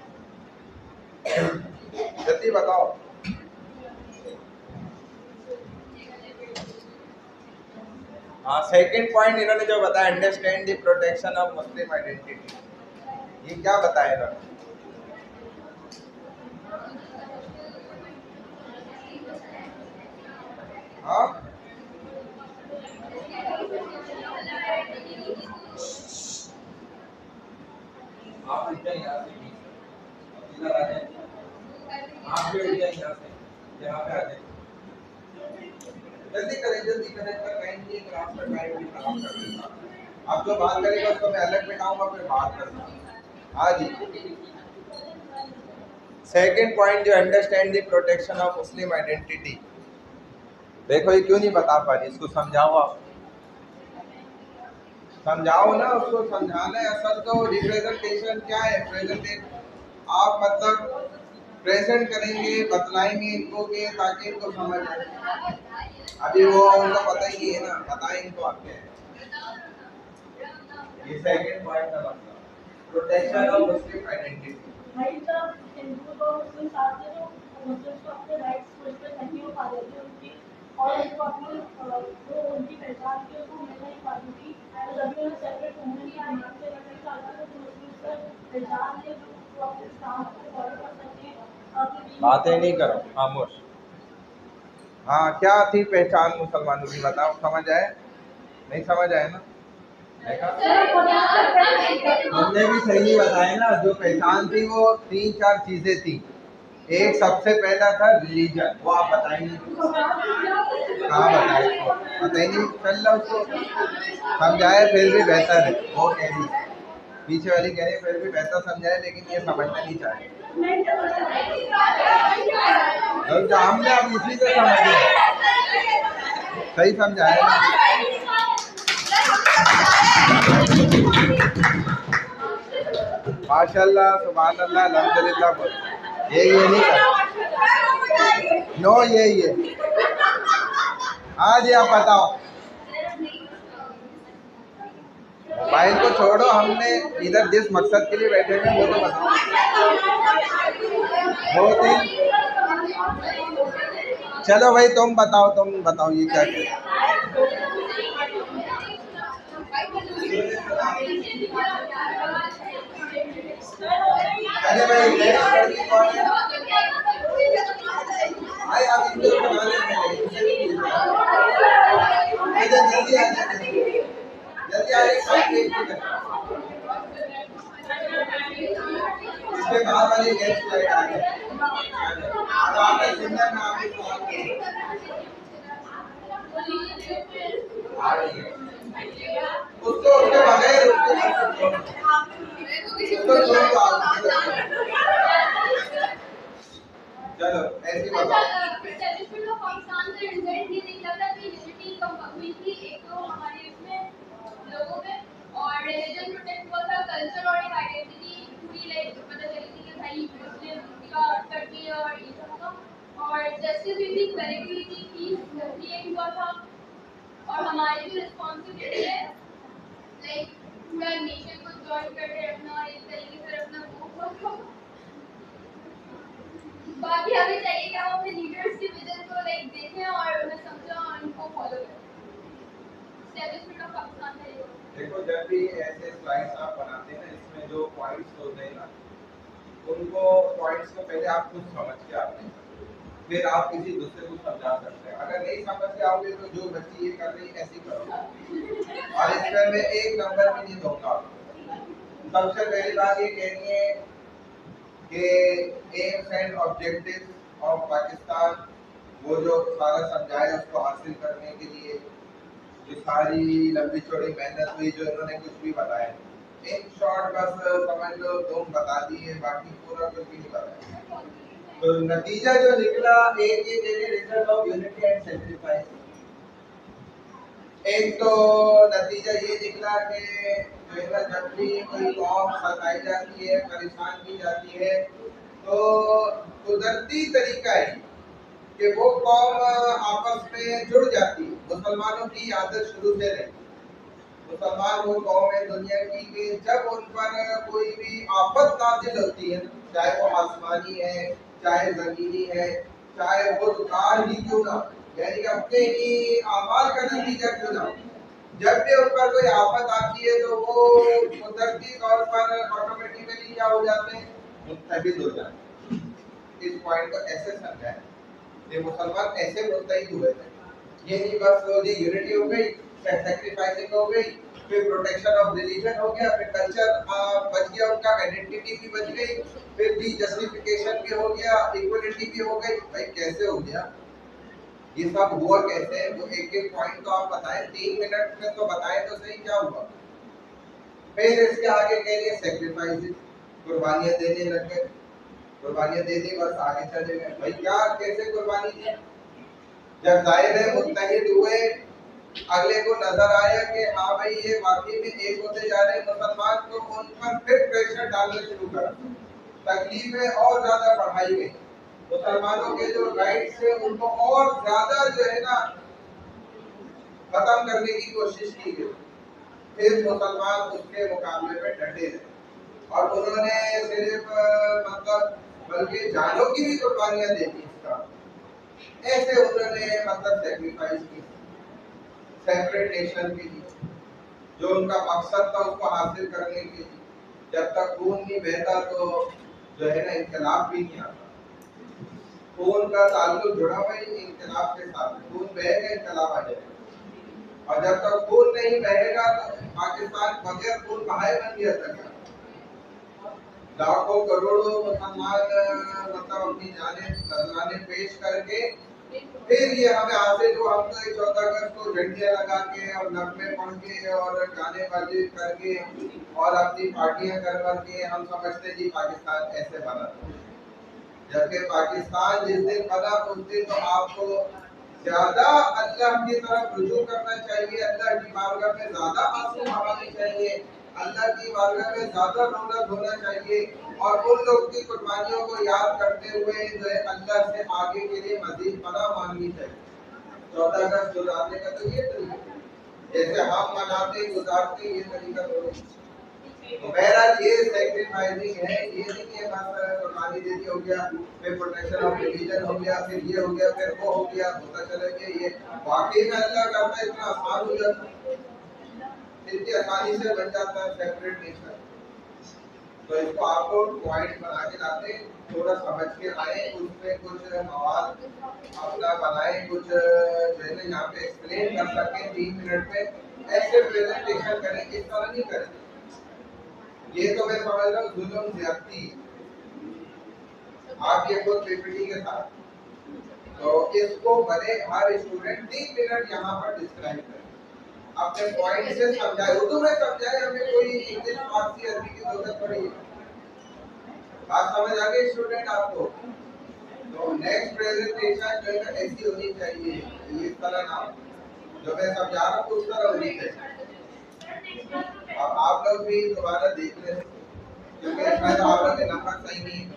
[SPEAKER 1] जल्दी बताओ। हाँ सेकंड पॉइंट इन्होंने जो बताया, understand the protection of Muslim identity, ये क्या बताया इन्होंने? हाँ आप उठ जाए यहाँ से, इधर आ जाए, आप भी उठ जाए यहाँ से, यहाँ पे आ जाए। जल्दी करें, पर कहेंगे क्लास का टाइम भी खराब कर देता। आप जो बात करेंगे उसको मैं अलग बिठाऊंगा, फिर बात करूँगा। हाँ जी, सेकंड पॉइंट जो understand the protection of Muslim identity, देखो ये क्यों नहीं बता पा रही, इसको समझाओ। आप समझाओ ना, उसको समझाना है। असल तो रिप्रेजेंटेशन क्या है? प्रेजेंटेशन आप मतलब प्रेजेंट करेंगे, बतलाएंगे इनको के ताकि इनको समझ आए। अभी वो उनको पता ही नहीं है ना, बताएं इनको आप क्या है। ये सेकंड पॉइंट का मतलब प्रोटेक्शन ऑफ मुस्लिम आइडेंटिटी।
[SPEAKER 3] भाई जब हिंदू और मुस्लिम साथ थे तो मुस्लिम को अपने राइट्स को इसमें नहीं हो पा रहे थे उनकी, और उनको अपनी जो उनकी पहचान थी उसको मिल नहीं पा रही थी। तो जब भी उन्हें सेपरेट मूवमेंट की डिमांड से लड़ने का आता था तो मुस्लिम से पहचान के जो अपने इस्लाम को फॉलो कर सकें।
[SPEAKER 1] बातें नहीं करो, खामोश। हाँ क्या थी पहचान मुसलमानों की, बताओ। समझ आए? नहीं समझ आए ना? देखा, हमने भी सही बताया ना। जो पहचान थी वो 3-4 चीजें थी। एक सबसे पहला था रिलीजन, वो आप बताएंगे। कहाँ बताए? पता ही नहीं चल रहा उसको। समझाए फिर भी बेहतर है, वो कह रही पीछे वाली कह रही फिर भी बेहतर समझाए, लेकिन ये समझना नहीं चाहे। तो हमने अब इसी से समझे, सही समझाया ना। माशाल्लाह, सुभान अल्लाह, अल्हम्दुलिल्लाह बोल। ये नहीं कर, नो ये हाँ जी आप बताओ। भाई इनको छोड़ो, हमने इधर जिस मकसद के लिए बैठे हैं वो तो बताओ। दो तीन, चलो भाई तुम बताओ ये क्या है। अरे भाई नेक्स्ट लड़की कौन है? भाई आप इनको बना लेंगे, जल्दी आ जाइए, इसके बाद वाली नेक्स्ट स्लाइड आ गई। अब आपने सुनना है, आप इसको आ रही है उसको उसके बगैर उसको छोड़ दो आप। चलो ऐसी बताओ।
[SPEAKER 5] एस्टैब्लिशमेंट ऑफ पाकिस्तान का रिजल्ट ये निकला था कि यूनिटी कम हुई थी एक तो हमारे इसमें लोगों में, और रिलीजन प्रोटेक्ट हुआ था, कल्चर और एक आइडेंटिटी पूरी लाइक पता चली थी कि भाई मुस्लिम का करती है और ये सब होगा, और जस्टिस भी थी, क्लैरिटी हुई थी, पीस क्रिएट हुआ था, और हमारी जो रिस्पॉन्सिबिलिटी है लाइक पूरा नेशन को जॉइन करके रखना और एक तरीके से रखना वो बाकी हमें चाहिए कि हम अपने लीडर्स के विजन को लाइक देखें और उन्हें समझें और उनको फॉलो करें। एस्टैब्लिशमेंट ऑफ पाकिस्तान का ये
[SPEAKER 1] देखो, जब भी ऐसे स्लाइड्स आप बनाते हैं ना, इसमें जो पॉइंट्स होते हैं ना, उनको पॉइंट्स को पहले आप खुद समझ के आते हैं, फिर आप किसी दूसरे को समझा सकते हैं। अगर नहीं समझ के आओगे तो जो बच्ची ये कर रही है ऐसी करो, और इसमें मैं एक नंबर भी नहीं दूंगा। सबसे पहली बात ये कहनी है कि AIIMS and objectives of Pakistan, वो जो सारा समझाया उसको हासिल करने के लिए जो सारी लंबी चौड़ी मेहनत हुई, जो इन्होंने कुछ भी बताया, इन शॉर्ट बस समझ लो तुम बता दिए, बाकी पूरा कुछ भी नहीं बताया। तो नतीजा जो निकला, एक ये result of unity and sacrifice. एक तो नतीजा ये निकला कि जब भी कोई कौम सताई जाती है, परेशान की जाती है, तो कुदरती तरीका है कि वो कौम आपस में जुड़ जाती है। मुसलमानों की आदत शुरू से रही, मुसलमान वो कौम है दुनिया की कि जब उन पर कोई भी आफत नाजिल होती है, चाहे वो आसमानी है, चाहे जमीनी है, चाहे वो कार ही क्यों ना, यानी अपने ही आमाल का नतीजा क्यों ना, जब भी उन पर कोई आफत आती है तो वो कुदरती तौर पर ऑटोमेटिकली क्या हो जाते हैं, मुत्तहिद हो जाते हैं। इस पॉइंट को ऐसे समझा है कि मुसलमान ऐसे मुत्तहिद हुए थे, ये नहीं बस वो यूनिटी हो गई, सैक्रिफाइसिंग हो गई, फिर प्रोटेक्शन ऑफ रिलीजन हो गया, फिर कल्चर बच गया, उनका आइडेंटिटी भी बच गई, फिर डी जस्टिफिकेशन भी हो गया, इक्वलिटी भी हो गई। भाई कैसे हो गया ये सब, हुआ कैसे? वो एक एक पॉइंट तो आप बताएं, 3 मिनट में तो बताएं तो सही क्या हुआ। फिर इसके आगे कह रही है सैक्रिफाइसेस, कुर्बानियां देने लग गए, कुर्बानियां दे दी, बस आगे चले गए। भाई क्या कैसे कुर्बानी दी? जब जाहिर है मुत्तहिद हुए, अगले को नजर आया कि हाँ भाई ये वाकई में एक होते जा रहे हैं मुसलमान, तो उन पर फिर प्रेशर डालना शुरू कर, तकलीफें और ज्यादा बढ़ाई गई, मुसलमानों के जो राइट्स थे उनको और ज्यादा जो है ना खत्म करने की कोशिश की गई। फिर मुसलमान उसके मुकाबले में डटे रहे, और उन्होंने सिर्फ मतलब बल्कि जानों की भी कुर्बानियां दी इसका, ऐसे उन्होंने मतलब सैक्रिफाइस की सेपरेट नेशन के लिए, जो उनका मकसद था उसको हासिल करने के लिए। जब तक खून नहीं बहता तो जो है ना इनकलाब भी नहीं आता। खून का ताल्लुक जुड़ा हुआ है इनकलाब के साथ, खून बहेगा इनकलाब आ जाएगा, और जब तक खून नहीं बहेगा तो पाकिस्तान बगैर खून बहाए बन गया था। लाखों करोड़ों मुसलमान मतलब अपनी जाने पेश करके फिर ये हमें हासिल हुआ। हम तो 14 अगस्त को झंडियां लगा के और नगमे पढ़ के और गाने बाजे करके और अपनी पार्टियां कर के हम समझते जी पाकिस्तान ऐसे बना, जबकि पाकिस्तान जिस दिन बना उस दिन तो आपको ज्यादा अल्लाह की तरफ रुजू करना चाहिए, अल्लाह की बारगाह में ज्यादा आंसू बहाने चाहिए, अल्लाह की बारगाह में ज्यादा रोना धोना चाहिए, और उन लोगों की कुर्बानियों को याद करते हुए जो है अल्लाह से आगे के लिए मजीद पनाह मांगनी चाहिए। 14 अगस्त गुजारने का तो ये तरीका। जैसे हम मनाते गुजारते ये तरीका तो बहरहाल ये सेक्रीफाइसिंग है, ये नहीं कि बस कुर्बानी दे दी हो गया, फिर प्रोटेक्शन ऑफ रिलीजन हो गया, फिर ये हो गया, फिर वो हो गया, होता चला गया। ये वाकई में अल्लाह करता है इतना आसान हो जाता है, इतनी आसानी से बन जाता है सेपरेट नेशन। तो इसको आपको पॉइंट बना के लाते, थोड़ा समझ के आए, उसमें कुछ मवाद अपना बनाए, कुछ जो है ना यहाँ पे एक्सप्लेन कर सके 3 मिनट में, ऐसे प्रेजेंटेशन करें, इस तरह नहीं करें। ये तो मैं समझ रहा हूँ जुल्म ज्यादती आप ये खुद पीपीटी के साथ, तो इसको भले हर स्टूडेंट 3 मिनट यहाँ पर डिस्क्राइब करे, अपने पॉइंट से समझाए, उर्दू में समझाए, हमें कोई इंग्लिश फारसी अरबी की जरूरत पड़ी है। बात समझ आ गई स्टूडेंट आपको? तो नेक्स्ट प्रेजेंटेशन जो है ऐसी होनी चाहिए, ये तरह ना जो मैं समझा रहा हूँ उस तरह होनी चाहिए। अब आप लोग भी दोबारा देख लें, क्योंकि इसमें तो आप लोग के नंबर सही नहीं है।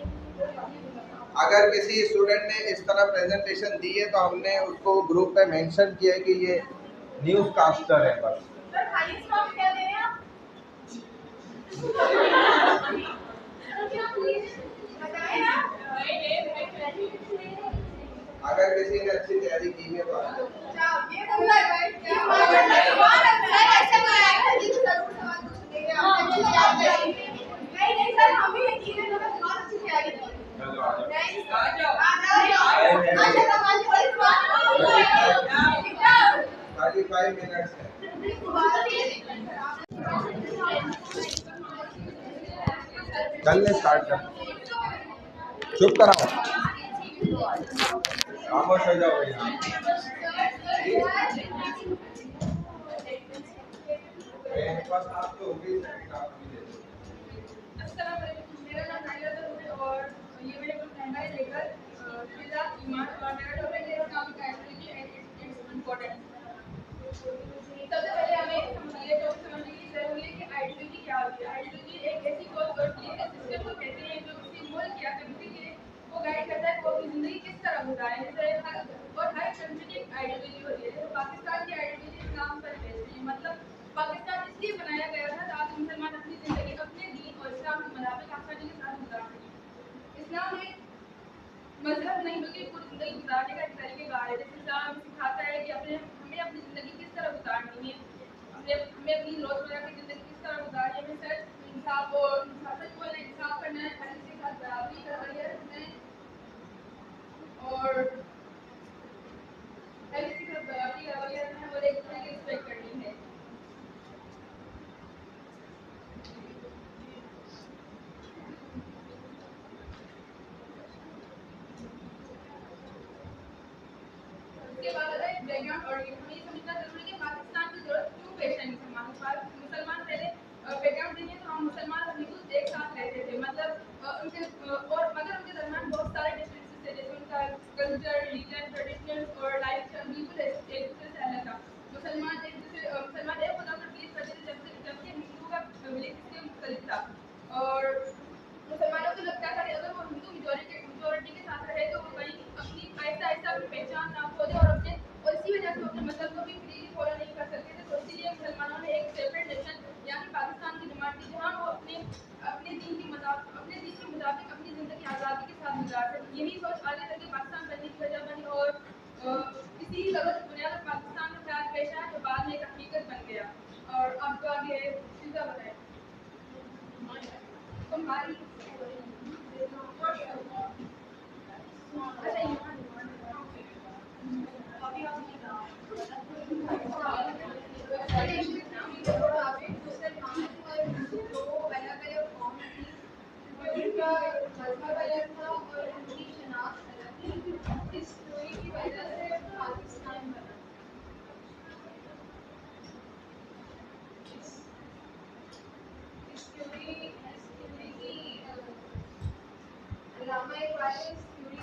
[SPEAKER 1] अगर किसी स्टूडेंट ने इस तरह प्रेजेंटेशन दी है तो हमने उसको ग्रुप पे मेंशन किया है कि ये न्यूज़ कास्टर है बस। अगर किसी ने अच्छी तैयारी की है तो खाली 5 मिनट्स है। चलने स्टार्ट कर, चुप कराओ, खामोश हो जाओ यहाँ। बस आप तो हो गई, आप भी दे दो।
[SPEAKER 5] मेरा नाम नाइला है और ये मेरे को कहना है लेकर फिजा ईमान और मेरा टॉपिक है काम का एक्टिविटी एंड इट्स इंपॉर्टेंट। सबसे पहले हमें ये टॉपिक समझने की जरूरत है कि आइडियोलॉजी क्या होती है। आइडियोलॉजी एक ऐसी कोर्स होती है सिस्टम को कहते हैं जो किसी मुल्क या कंट्री के को गाइड करता है, वो अपनी जिंदगी किस तरह गुजारे। और हर कंट्री की एक आइडियोलॉजी होती है। जैसे पाकिस्तान की आइडियोलॉजी इस्लाम पर बेस्ड है। मतलब पाकिस्तान इसलिए बनाया गया था ताकि मुसलमान अपनी जिंदगी अपने दीन और इस्लाम के मुताबिक आसानी के साथ गुजार सकें। इस्लाम एक मजहब नहीं बल्कि पूरी जिंदगी गुजारने का एक तरीक़ेकार है। जैसे इस्लाम सिखाता है कि हमें अपनी ज़िंदगी किस तरह गुजारनी है, हमें अपनी रोज़मर्रा की ज़िंदगी किस तरह गुजारनी है, हमें सच इंसाफ और सच बोलना, इंसाफ करना है, हर किसी के साथ बराबरी का रवैया रखना है और हर किसी के साथ बराबरी का रवैया रखना है और एक दूसरे की रिस्पेक्ट करनी है। इसके बाद आता है बैकग्राउंड और हमें ये समझना जरूरी है कि पाकिस्तान की जरूरत क्यों पेश है मुसलमानों के पास। मुसलमान पहले बैकग्राउंड देंगे तो हम मुसलमान और हिंदू एक साथ रहते थे, मतलब उनके और मगर उनके दरमियान बहुत सारे डिफरेंसेस थे, जैसे उनका कल्चर, रिलीजन, ट्रेडिशनल और लाइफ स्टाइल बिल्कुल एक दूसरे से अलग था। मुसलमान एक खुदा पर बिलीव करते थे, जबकि हिंदू का बिलीफ सिस्टम मुख्तलिफ था। और मुसलमानों को लगता था कि अगर वो हिंदू मेजोरिटी के साथ रहे तो वो कहीं अपनी आहिस्ता आहिस्ता अपनी पहचान ना खो दे और इसी वजह से अपने मजहब को भी फ्रीली फॉलो नहीं कर सकते थे। तो इसीलिए मुसलमानों ने एक सेपरेट नेशन यानी पाकिस्तान की डिमांड की, जहाँ वो अपने दीन के मुताबिक अपनी ज़िंदगी आज़ादी के साथ गुजार सकें। यही सोच आगे चल के पाकिस्तान बनने की वजह बनी और इसी ज़रूरत की बुनियाद पर पाकिस्तान में ख्याल पेश आया जो बाद में एक हकीकत बन गया। और अब तो आगे सीधा बताएं तुम्हारी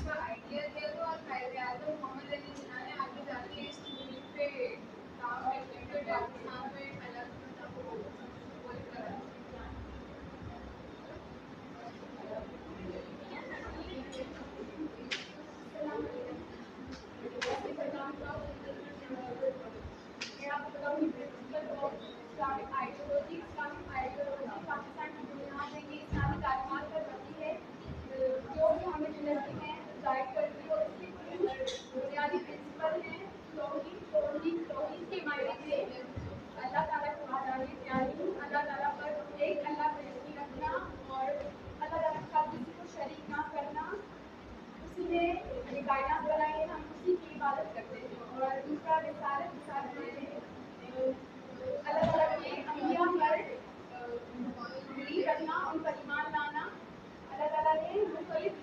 [SPEAKER 5] का आइडिया दिया था और कायदे-ए-आज़म मोहम्मद अली जिन्ना ने आगे जाके इस थ्योरी पे काम करके पाकिस्तान में एक अलग मतलब वो करा। मैं आपको बताऊंगी
[SPEAKER 2] इस्लामिक आइडियोलॉजी पाकिस्तान की दुनिया में ये इस्लामी तालीमात पर बनती है जो कि हमें ज़िंदगी में गाइड करती है और इसकी बुनियादी प्रिंसिपल हैं तौहीद के मायने में अल्लाह ताला को वहदानियत यानी अल्लाह ताला पर एक अल्लाह पर यकीन रखना और अल्लाह ताला के साथ किसी को शरीक ना करना, उसी ने ये कायनात बनाई है, हम उसी की इबादत करते हैं। और दूसरा रिसालत में अल्लाह ताला के अंबिया पर बिलीव रखना, उन पर ईमान लाना। अल्लाह ताला ने मुख्तलिफ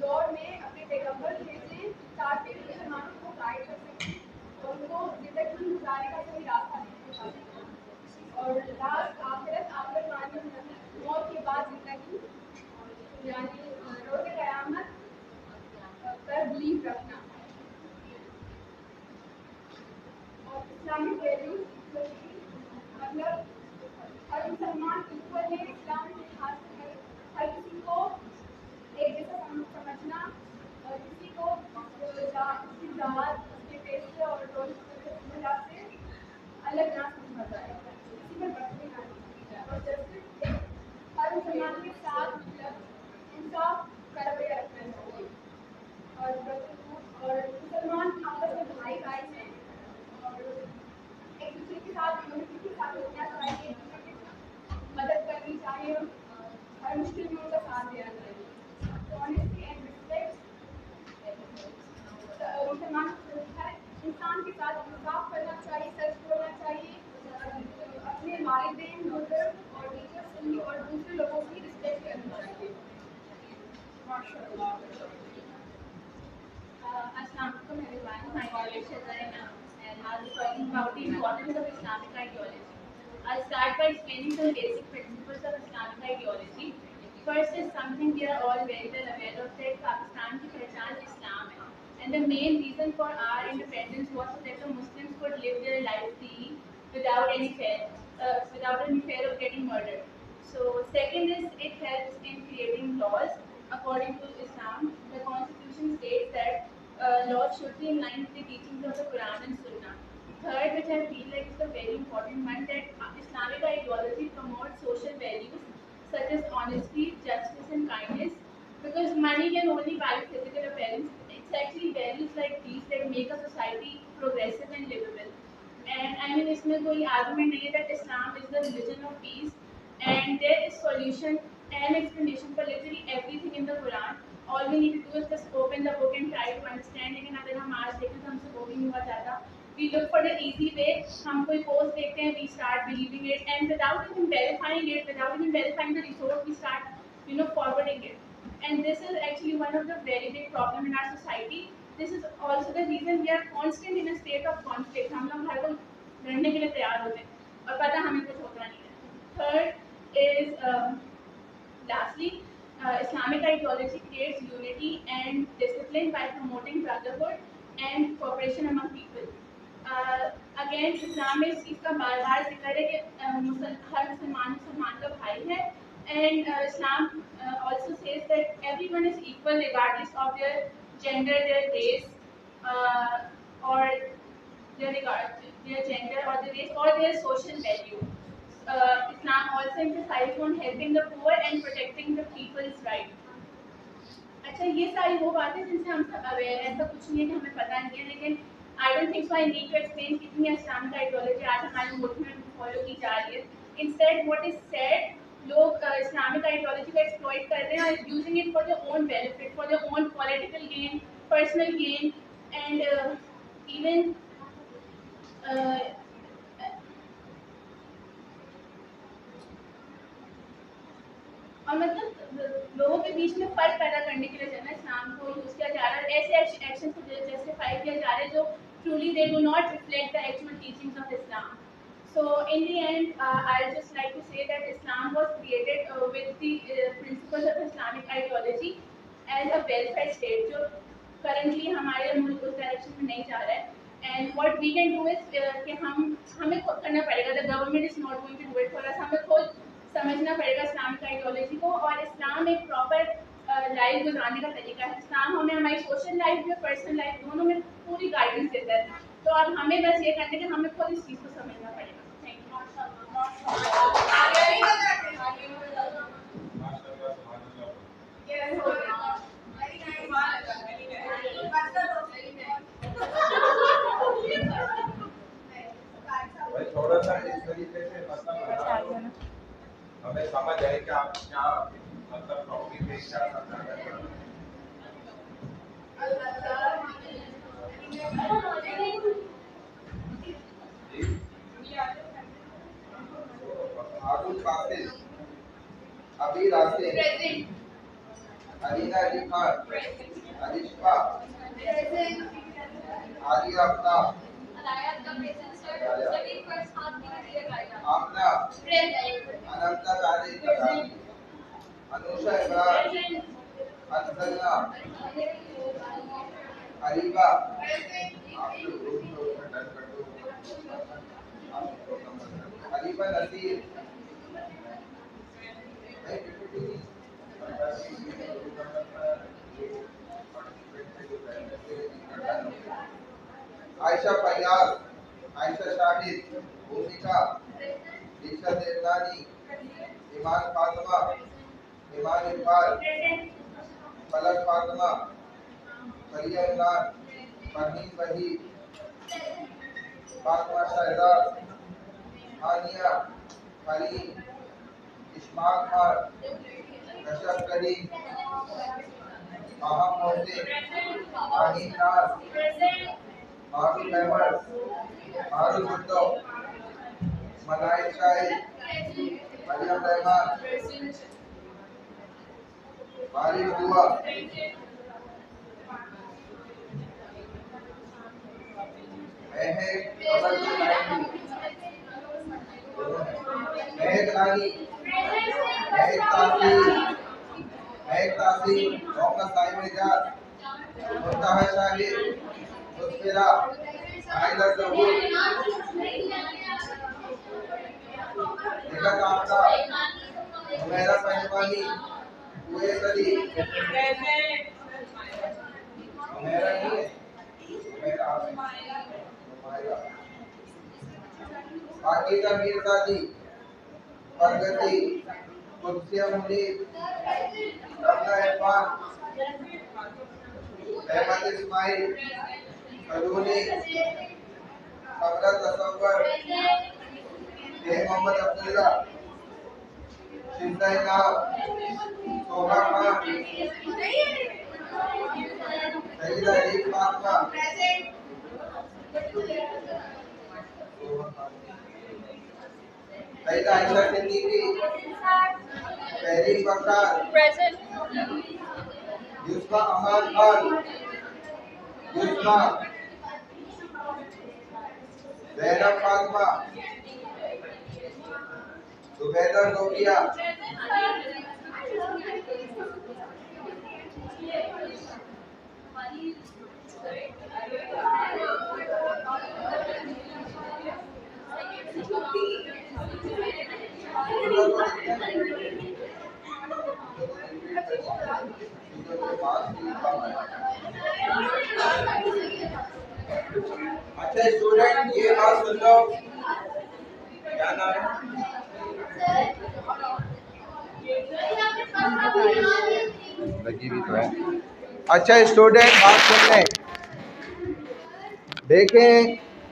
[SPEAKER 2] दौर में अपने पैगम्बर भेजे ताकि मुसलमानों को गाइड कर सकें और उनको ज़िंदगी गुजारने का सही रास्ता दिखा सकें। और लास्ट आखिरत मानी मौत के बाद ज़िंदगी यानी रोज़ क़यामत पर बिलीव रखना। और इस्लामिक वैल्यूज मतलब हर मुसलमान इक्वल है इस्लाम के लिहाज से, हर किसी को एक जैसा समझना और किसी को उसकी ज़ात, उसके पेशे और रोल वजह से अलग ना समझा जाए, किसी पर बर्तरी ना की जाए। और जैसे हर मुसलमान के साथ मतलब इंसाफ का रवैया रखना चाहिए और मुसलमान आपस में भाई भाई हैं और एक दूसरे के साथ यूनिटी के साथ रहना चाहिए, एक दूसरे की मदद करनी चाहिए, हर मुश्किल में उनका साथ देना चाहिए। ऑनेस्टी एंड रिस्पेक्ट मुसलमान हर इंसान के साथ इंसाफ करना चाहिए, सच बोलना चाहिए, अपने वालिदैन बुजुर्ग और टीचर्स की और दूसरे लोगों की रिस्पेक्ट करनी चाहिए। माशाअल्लाह।
[SPEAKER 6] Assalamualaikum everyone. My name is Shazarina and I'll be talking about the importance of Islamic ideology. I'll start by explaining some basic principles of Islamic ideology. First is something we are all very well aware of, that Pakistan की पहचान Islam है. And the main reason for our independence was so that the Muslims could live their life freely without any fear of getting murdered. So second is it helps in creating laws. According to Islam, the constitution states that laws should be in line with the teachings of the Quran and Sunnah. Third, which I feel like is a very important one, that Islamic ideology promotes social values such as honesty, justice and kindness. Because money can only buy physical appearance, it's actually values like these that make a society progressive and livable. And I mean, इसमें कोई argument नहीं है that Islam is the religion of peace and there is solution and explanation for literally everything in the Quran. All we need to do is just open the book and try to understand. लेकिन अगर हम आज देखें तो हमसे वो भी नहीं हुआ जाता. We look for the easy way. हम कोई post देखते हैं, we start believing it, and without even verifying the resource, we start forwarding it. And this is actually one of the very big problem in our society. This is also the reason we are constant in a state of conflict. हम लोग हर वक्त लड़ने के लिए तैयार होते हैं और पता हमें कुछ होता नहीं है. Third is lastly, Islamic ideology creates unity and discipline by promoting brotherhood and cooperation among people. Again, Islam में इस चीज़ का बार-बार जिक्र है कि हर मुसलमान का भाई है. And Islam also says that everyone is equal regardless of their gender, their race, or their gender or their race or their social value. Islam also emphasizes on helping the poor and protecting the people's right. अच्छा, ये सारी वो बातें जिनसे हम सब aware हैं, ऐसा कुछ नहीं है कि हमें पता नहीं है, लेकिन I don't think so I need to explain कितनी इस्लामिक आइडियोलॉजी आज हमारे मुल्क में फॉलो की जा रही है. इंस्टेड व्हाट इज सेड, लोग इस्लामिक आइडियोलॉजी को एक्सप्लॉइट कर रहे हैं और using it for their own benefit, for their own political gain, personal gain and even और मतलब लोगों के बीच में फर्क पैदा करने के लिए जो है इस्लाम को यूज़ किया जा रहा है. ऐसे एक्शन को जस्टिफाई किया जा रहा है जो truly they do not reflect the actual teachings of Islam. So in the end, I'd just like to say that Islam was created with the principles of Islamic ideology as a welfare state, जो currently हमारे मुल्क उस direction में नहीं जा रहा है. And what we can do is कि हमें खुद करना पड़ेगा. The government is not going to do it for us. हमें खुद समझना पड़ेगा इस्लामिक आइडियोलॉजी को. और इस्लाम एक प्रॉपर लाइफ गुजारने का तरीका है. इस्लाम हमें हमारी सोशल लाइफ में, पर्सनल लाइफ दोनों में पूरी गाइडेंस देता है. तो अब हमें बस ये करना है कि हमें खुद इस चीज़ को समझना पड़ेगा. Thank you.
[SPEAKER 1] हमें समझ है कि आप क्या मतलब टॉपिक में क्या समझाना चाहते हैं। हारून कासिम, अबी रासिम, अलीना अली खान, अलिशा, आलिया अफ्ताब, आमना, अनंता तारिक, अनुषा इमरान, अनसलना, अरीबा, अरीबा नसीर, आयशा फैयाज, आयशा शाहिद, भूमिका, ईशा देवनानी, ईमान फातिमा, ईमान इकबाल, फलक फातिमा, फरिया इमरान, फरहीन वहीद, फातिमा शहजाद, हानिया, फरीन, इस्माक खान, कशफ करीम, माहम मोहसिन, आहिन नाज, मारूफ अहमद, मारूफ भुट्टो, मनाइल शाहिद, मरियम रहमान, बारिश दुआ, महक रानी, महक तासीर, मोहम्मद साहिब निजात, मुंतहा शाहिद, मुस्फिरा, आइला ज़हूर, निगत आफ्ताब, हुमैरा पहलवानी, उवैस अली, हुमैरा नहीं है, हुमैरा बाकी का मीरजादी, प्रगति, कुर्सिया मुनीर, रमना इरफान, अहमद इस्माइल, सलूनी, सबरा तसव्वुर, मोहम्मद अब्दुल्ला, शिंदा इनाम, शोभा खान, सईदा अली फातिमा, सईदा आयशा सिद्दीकी, तहरीर बकरार, यूसुफा अमान खान, यूसुफा, ज़ैनब फातिमा, जुबैदा जोकिया, अच्छा स्टूडेंट ये बात सुन लो, क्या नाम है? लगी भी तो है। अच्छा स्टूडेंट बात सुन लें, देखें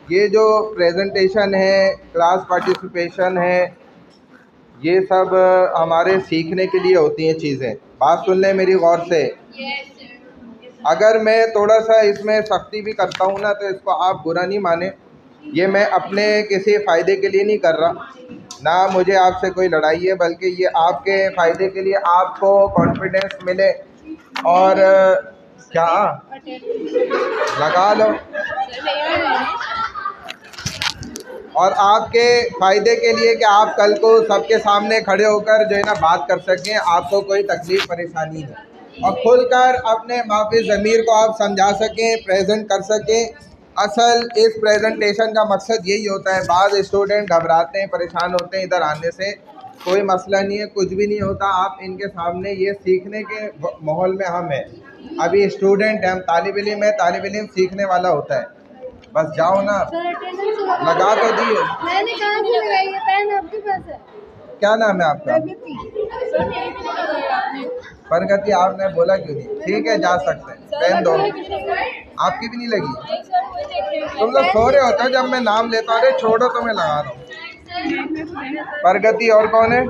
[SPEAKER 1] ये जो प्रेजेंटेशन है, क्लास पार्टिसिपेशन है, ये सब हमारे सीखने के लिए होती हैं चीज़ें। बात सुन लें मेरी गौर से। अगर मैं थोड़ा सा इसमें सख्ती भी करता हूँ ना, तो इसको आप बुरा नहीं माने। ये मैं अपने किसी फ़ायदे के लिए नहीं कर रहा, ना मुझे आपसे कोई लड़ाई है, बल्कि ये आपके फ़ायदे के लिए, आपको कॉन्फिडेंस मिले और क्या लगा लो, और आपके फ़ायदे के लिए कि आप कल को सबके सामने खड़े होकर जो है ना बात कर सकें, आपको कोई तकलीफ़ परेशानी है, और खुलकर अपने माफ़ी ज़मीर को आप समझा सकें, प्रेजेंट कर सकें। असल इस प्रेजेंटेशन का मकसद यही होता है। बाद स्टूडेंट घबराते हैं, परेशान होते हैं इधर आने से, कोई मसला नहीं है, कुछ भी नहीं होता। आप इनके सामने ये सीखने के माहौल में हम हैं, अभी स्टूडेंट हैं, हम तालिब इल्म है, तालिब इल्म सीखने वाला होता है। बस जाओ ना, लगा तो दिए।
[SPEAKER 2] मैंने कहा कि लगाई है, पेन आपके पास है।
[SPEAKER 1] क्या नाम है आपका? प्रगति। आपने बोला क्यों नहीं? ठीक है जा सकते हैं, पेन दो। आपकी भी नहीं लगी? तुम लोग सो रहे होते हो जब मैं नाम लेता हूँ। अरे छोड़ो तो मैं लगा रहा हूँ। प्रगति और कौन है?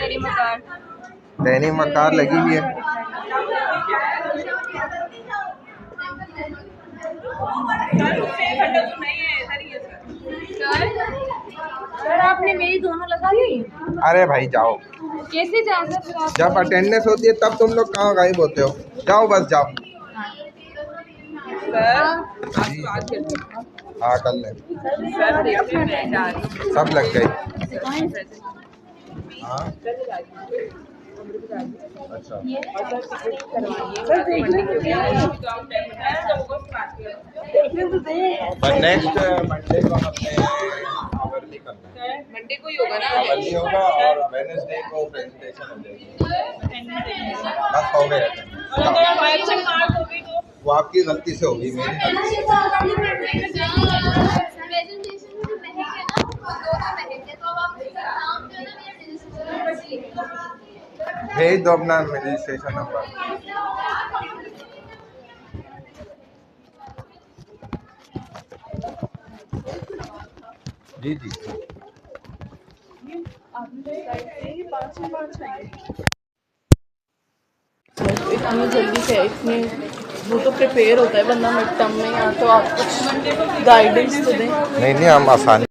[SPEAKER 1] दैनिक मकार लगी हुई है।
[SPEAKER 7] सर आपने मेरी दोनों लगा ली।
[SPEAKER 1] अरे भाई जाओ,
[SPEAKER 7] कैसे जा सकते हो?
[SPEAKER 1] जब अटेंडेंस होती है तब तुम लोग कहाँ गायब होते हो। जाओ बस जाओ। हाँ कर ले। सब लग गए। हाँ अच्छा पर नेक्स्ट मंडे को हमने आवरली करना है।
[SPEAKER 8] मंडे को ही होगा ना?
[SPEAKER 1] आवरली होगा और वेडनेसडे को प्रेजेंटेशन हो जाएगी। बस हो गए। वो आपकी गलती से होगी, मेरी गलती से।
[SPEAKER 5] प्रेजेंटेशन में जो महक है ना, वो दो महक है, तो अब आप नाम जो है ना मेरा रजिस्ट्रेशन
[SPEAKER 1] भेज दो अपना रजिस्ट्रेशन नंबर। जी जी
[SPEAKER 8] इतनी जल्दी से इसमें वो तो प्रिपेयर होता है बंदा मिड टर्म में, या तो आप कुछ गाइडेंस तो दें।
[SPEAKER 1] नहीं हम आसानी